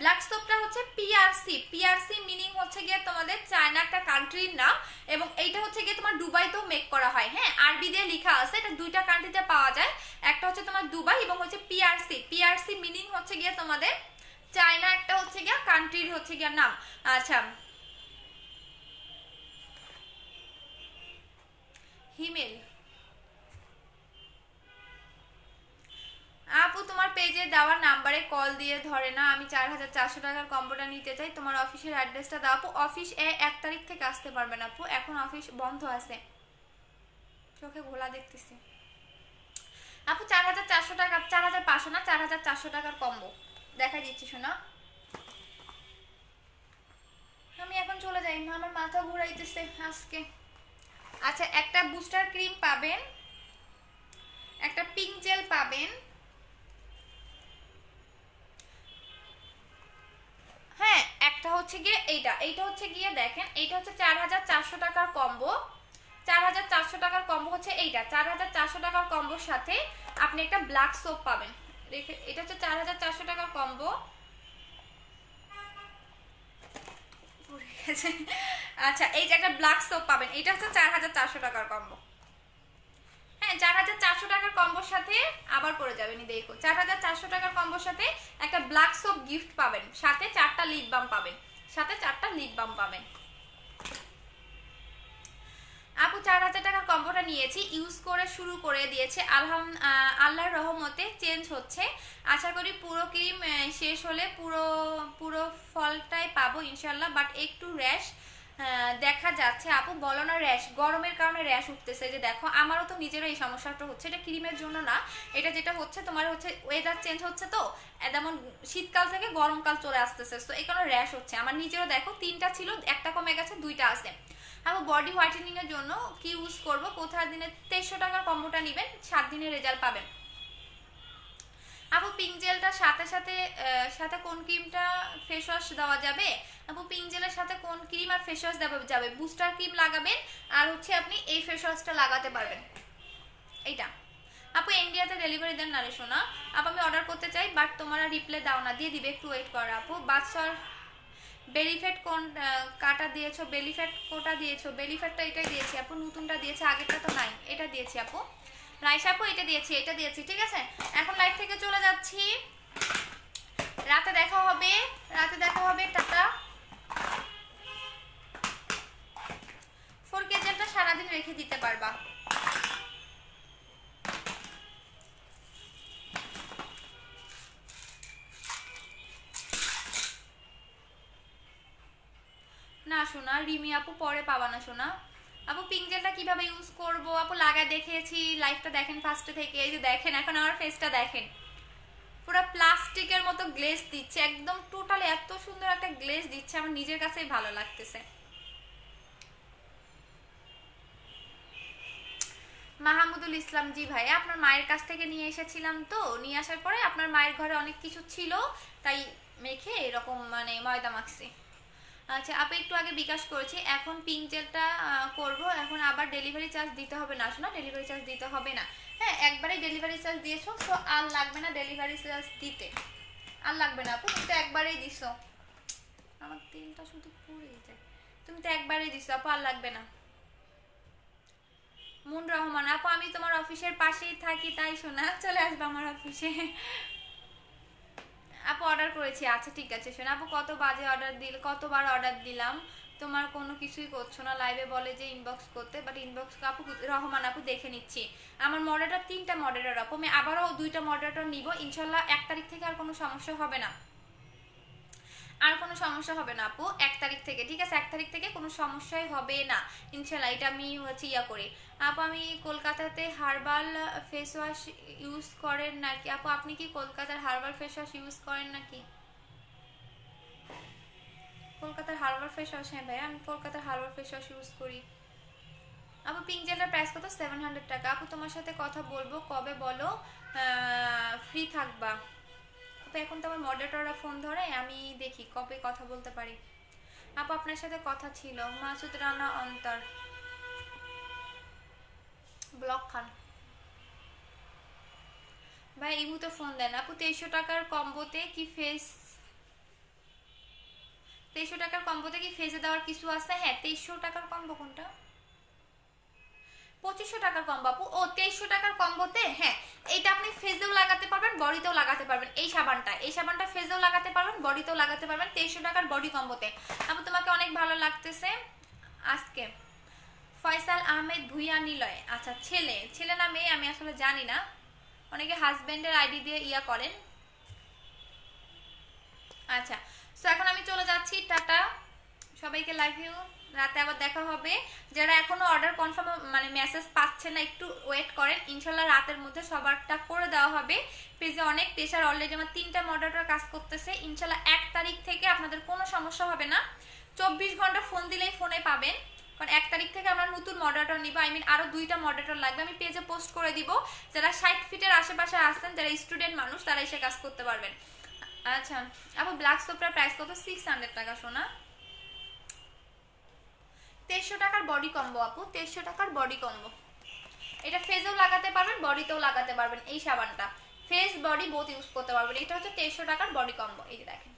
Speaker 1: ব্ল্যাক সোপটা হচ্ছে পিআরসি, পিআরসি মিনিং হচ্ছে গিয়ে তোমাদের চায়না একটা কান্ট্রির নাম, এবং এইটা হচ্ছে গিয়ে তোমার দুবাইতেও মেক করা হয়। হ্যাঁ আরবি দিয়ে লেখা আছে, এটা দুইটা কান্ট্রিতে পাওয়া যায়, একটা হচ্ছে তোমার দুবাই এবং হচ্ছে পিআরসি। পিআরসি মিনিং হচ্ছে গিয়ে তোমাদের চায়না একটা হচ্ছে গিয়া কান্ট্রির হচ্ছে গিয়া নাম। আচ্ছা হিমেল আপু তোমার পেজে দেওয়া নাম্বারে কল দিয়ে ধরে না, আমি 4400 টাকার কম্বোটা নিতে চাই, তোমার অফিসের অ্যাড্রেসটা দাও। আপু অফিস 1 তারিখ থেকে আসতে পারবেন আপু, এখন অফিস বন্ধ আছে, চোখে ঘোলা দেখতেছি। আপু 4400 টাকা, 4500 না 4400 টাকার কম্বো দেখা দিচ্ছি শোনা। আমি এখন চলে যাই, আমার মাথা ঘুরাইতেছে আজকে। আচ্ছা একটা বুস্টার ক্রিম পাবেন, একটা পিঙ্ক জেল পাবেন, হ্যাঁ একটা হচ্ছে গিয়ে এইটা হচ্ছে গিয়ে দেখেন, এইটা হচ্ছে 4400 টাকার কম্বো। 4400 টাকার কম্বো হচ্ছে এইটা, 4400 টাকার কম্বোর সাথে আপনি একটা ব্ল্যাক সোপ পাবেন। এটা হচ্ছে 4400 টাকার কম্বো। আচ্ছা এই যে একটা ব্ল্যাক সোপ পাবেন, এটা হচ্ছে 4400 টাকার কম্বো। হ্যাঁ 4400 টাকার কম্বোর সাথে আবার পড়ে যাবেন, দেখো 4400 টাকার কম্বোর সাথে একটা ব্ল্যাক সোপ গিফট পাবেন, সাথে 4টা লিপ বাম পাবেন, সাথে 4টা লিপ বাম পাবেন। আপু 4000 টাকার কম্বোটা নিয়েছি, ইউজ করে শুরু করে দিয়েছে, আল্লাহর রহমতে চেঞ্জ হচ্ছে। আশা করি পুরো ক্রিম শেষ হলে পুরো পুরো ফলটাই পাবো ইনশাল্লাহ। বাট একটু র্যাশ দেখা যাচ্ছে আপু, বলো না র্যাশ, গরমের কারণে র্যাশ উঠতেছে। যে দেখো আমারও তো নিজেরও এই সমস্যাটা হচ্ছে, এটা ক্রিমের জন্য না, এটা যেটা হচ্ছে তোমার হচ্ছে ওয়েদার চেঞ্জ হচ্ছে তো, যেমন শীতকাল থেকে গরমকাল চলে আসতেছে, তো এই কারণে র্যাশ হচ্ছে। আমার নিজেরও দেখো 3টা ছিল, একটা কমে গেছে, 2টা আছে। আপু বডি হোয়াইটেনিং এর জন্য কি ইউজ করব, কোথায় দিনে 2300 টাকার কম্বোটা নেবেন, 7 দিনের রেজাল্ট পাবেন। আপু পিঙ্ক জেলটার সাথে সাথে সাথে কোন ক্রিমটা ফেস ওয়াশ দেওয়া যাবে? আপু পিঙ্ক জেলের সাথে কোন ক্রিম আর ফেস ওয়াশ দেওয়া যাবে? বুস্টার ক্রিম লাগাবেন, আর হচ্ছে আপনি এই ফেস ওয়াশটা লাগাতে পারবেন, এইটা। আপু ইন্ডিয়াতে ডেলিভারি দেন না রে সোনা? আপু আমি অর্ডার করতে চাই, বাট তোমরা রিপ্লাই দাও না, দিয়ে দিবে, একটু ওয়েট করো আপু। বাদশার বেলিফ্যাট কোন কাটা দিয়েছো? বেলিফ্যাট কোটা দিয়েছো? বেলিফ্যাটটা এটাই দিয়েছি আপু, নতুনটা দিয়েছে, আগেরটা তো নাই, এটা দিয়েছি আপু। রাইস আপু এটা দিয়েছি, ঠিক আছে। এখন লাইভ থেকে চলে যাচ্ছি, রাতে দেখা হবে, টাটা। 4K জেলটা সারাদিন রেখে দিতে পারবা। না শোনা, রিমি আপু পরে পাবা না শোনা। আপু পিঙ্ক জেলটা কিভাবে ইউজ করব? আপু লাগায় দেখিয়েছি, লাইভটা দেখেন ফার্স্টে থেকে, এই যে দেখেন এখন আমার ফেসটা দেখেন, পুরো প্লাস্টিকের মতো গ্লেজ দিচ্ছে, একদম টোটাল এত সুন্দর একটা গ্লেজ দিচ্ছে, আমার নিজের কাছেই ভালো লাগতেছে। মাহমুদুল ইসলাম, জি ভাই, আপনার মায়ের কাছ থেকে নিয়ে এসেছিলাম, তো নিয়ে আসার পরে আপনার মায়ের ঘরে অনেক কিছু ছিল, তাই মেখে এরকম মানে ময়দা মাখছি। আচ্ছা আপু একটু আগে বিকাশ করেছি, এখন পিঙ্ক জেলটা করব, এখন আবার ডেলিভারি চার্জ দিতে হবে না শোনা, ডেলিভারি চার্জ দিতে হবে না। হ্যাঁ একবারে ডেলিভারি চার্জ দিয়েছো, তো আর লাগবে না ডেলিভারি চার্জ দিতে, আর লাগবে না আপু, তুমি তো একবারেই দিছো, আমার তেলটা শুধু পড়েই যায়, তুমি তো একবারেই দিছো আপু, আর লাগবে না। মুন রহমান, আপু আমি তোমার অফিসের পাশেই থাকি, তাই শোনা চলে আসবে আমার অফিসে। আপু অর্ডার করেছি, আচ্ছা ঠিক আছে শোনা। আপু কতবার অর্ডার দিলাম, তোমার কোনো কিছুই করছো না, লাইভে বলে যে ইনবক্স করতে, বাট ইনবক্স আপু রহমান আপু দেখে নিচ্ছি। আমার মডারেটর 3টা মডারেটর আপু, আমি আবারও 2টা মডারেটর নিব ইনশাল্লাহ, 1 তারিখ থেকে আর কোনো সমস্যা হবে না, আর কোনো সমস্যা হবে না আপু, 1 তারিখ থেকে, ঠিক আছে, 1 তারিখ থেকে কোনো সমস্যাই হবে না ইনশাল্লাহ, এটা আমি হচ্ছে ইয়া করি। আপু আমি কলকাতাতে হার্বাল ফেস ওয়াশ ইউজ করেন নাকি? আপু আপনি কি কলকাতার হার্বাল ফেস ওয়াশ ইউজ করেন নাকি? কলকাতার হার্বাল ফেস ওয়াশ, হ্যাঁ ভাই আমি কলকাতার হার্বাল ফেস ওয়াশ ইউজ করি। আপু পিঙ্ক জেলের প্রাইস কত? 700 টাকা। আপু তোমার সাথে কথা বলবো কবে বলো, ফ্রি থাকবা? আপু এখন তো আমার মডারেটররা ফোন ধরে, আমি দেখি কবে কথা বলতে পারি। আপু আপনার সাথে কথা ছিল, মাসুদ রানা অন্তর, ব্লক খান ভাই, এই মুহূর্তে ফোন দেন। আপু 2300 টাকার কম্বোতে কি 2300 টাকার কম্বোতে কি ফেসে দেওয়ার কিছু আছে? হ্যাঁ 2300 টাকার কম্বো কোনটা? 2500 টাকার কম্বো আপু, ও 2300 টাকার কম্বোতে, হ্যাঁ এইটা আপনি ফেসেও লাগাতে পারবেন, বডিতেও লাগাতে পারবেন, এই সাবানটা ফেসেও লাগাতে পারবেন, বডিতেও লাগাতে পারবেন, 2300 টাকার বডি কম্বোতে। আপু তোমাকে অনেক ভালো লাগতেছে আজকে। ফয়সাল আহমেদ ভুইয়া নিলয়, আচ্ছা ছেলে না মেয়ে আমি আসলে জানি না, অনেকে হাজবেন্ডের আইডি দিয়ে ইয়া করেন। আচ্ছা সো এখন আমি চলে যাচ্ছি, টাটা সবাইকে, লাভ ইউ, রাতে আবার দেখা হবে। যারা এখনো অর্ডার কনফার্ম মানে মেসেজ পাচ্ছে না একটু ওয়েট করেন, ইনশাল্লাহ রাতের মধ্যে সবারটা করে দেওয়া হবে। পেজে অনেক প্রেশার, অলরেডি আমার 3টা মডারেটর কাজ করতেছে, ইনশাল্লাহ 1 তারিখ থেকে আপনাদের কোনো সমস্যা হবে না, 24 ঘন্টা ফোন দিলেই ফোনে পাবেন, কারণ 1 তারিখ থেকে আমরা নতুন মডারেটর নিব, আই মিন আরো 2টা মডারেটর লাগবে, আমি পেজে পোস্ট করে দিব, যারা 60 ফিটের আশেপাশে আসছেন, যারা স্টুডেন্ট মানুষ তারা এসে কাজ করতে পারবেন। আচ্ছা আপু ব্ল্যাক সোপটার প্রাইস কত? 600 টাকা সোনা। 2300 টাকার বডি কম্বো আপু, 2300 টাকার বডি কম্বো, এটা ফেসেও লাগাতে পারবেন, বডিতেও লাগাতে পারবেন, এই সাবানটা ফেস বডি বোথ ইউজ করতে পারবেন, এটা হচ্ছে 2300 টাকার বডি কম্বো, এই যে দেখেন।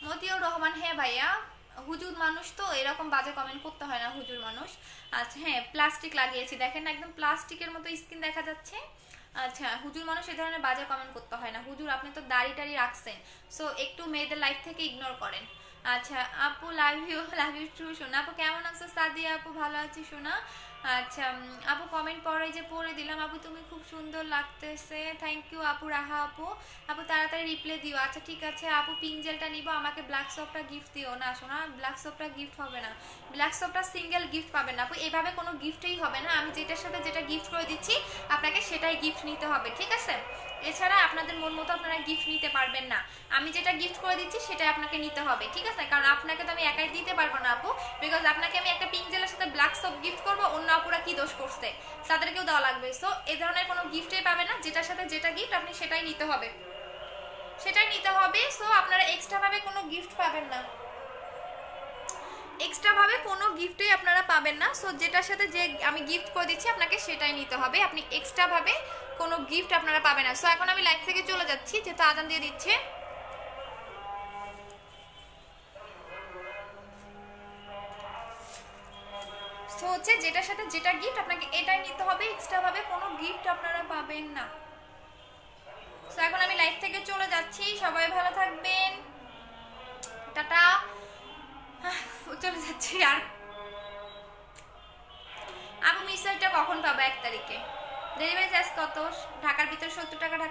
Speaker 1: মতিউর রহমান, হ্যাঁ ভাইয়া হুজুর মানুষ তো এরকম বাজে কমেন্ট করতে হয় না, হুজুর মানুষ। আচ্ছা হ্যাঁ প্লাস্টিক লাগিয়েছি, দেখেন একদম প্লাস্টিকের মতো স্কিন দেখা যাচ্ছে, আচ্ছা, হুজুর মানুষ এ ধরনের বাজে কমেন্ট করতে হয় না। হুজুর আপনি তো দাড়ি টাড়ি রাখছেন, সো একটু মেয়েদের লাইফ থেকে ইগনোর করেন। আচ্ছা আপু love you, love you too শোনা। আপু কেমন আছো? সাদিয়া আপু ভালো আছি শোনা। আচ্ছা আপু কমেন্ট পরে যে পড়ে দিলাম। আপু তুমি খুব সুন্দর লাগতেছে, থ্যাংক ইউ আপু। রাহা আপু, আপু তাড়াতাড়ি রিপ্লাই দিও। আচ্ছা ঠিক আছে আপু, পিঙ্ক জেলটা নিব, আমাকে ব্ল্যাক সোপটা গিফট দিও। না শোনা, ব্ল্যাক সোপটা গিফট হবে না, ব্ল্যাক সোপটা সিঙ্গেল গিফট পাবেন না আপু, এভাবে কোনো গিফটই হবে না। আমি যেটার সাথে যেটা গিফট করে দিচ্ছি আপনাকে সেটাই গিফট নিতে হবে, ঠিক আছে? এছাড়া আপনাদের মন মতো আপনারা গিফট নিতে পারবেন না। আমি যেটা গিফট করে দিচ্ছি সেটাই আপনাকে নিতে হবে, ঠিক আছে? কারণ আপনাকে তো আমি একাই দিতে পারবো না আপু, বিকজ আপনাকে আমি একটা পিঙ্ক জেলের সাথে ব্ল্যাক সোপ গিফট করবো, অন্য আপুরা কি দোষ করছে তাদেরকেও দেওয়া লাগবে। সো এই ধরনের কোনো গিফটই পাবে না, যেটার সাথে যেটা গিফট আপনি সেটাই নিতে হবে, সেটাই নিতে হবে। সো আপনারা এক্সট্রা ভাবে কোনো গিফট পাবেন না, এক্সট্রা ভাবে কোনো গিফটই আপনারা পাবেন না। সো যেটার সাথে যে আমি গিফট করে দিচ্ছি আপনাকে সেটাই নিতে হবে, আপনি এক্সট্রা ভাবে কোনো গিফট আপনারা পাবেন না। সো এখন আমি লাইভ থেকে চলে যাচ্ছি, যেহেতু আজান দিয়ে দিচ্ছে। সো হচ্ছে যেটার সাথে যেটা গিফট আপনাকে এটাই নিতে হবে, এক্সট্রা ভাবে কোনো গিফট আপনারা পাবেন না। সো এখন আমি লাইভ থেকে চলে যাচ্ছি, সবাই ভালো থাকবেন, টাটা। চলে যাচ্ছি। আর আপু মিক্সারটা কখন পাবো? 1 তারিখে। ডেলিভারি চার্জ কত? ঢাকার ভিতর 70 টাকা, ঢাকা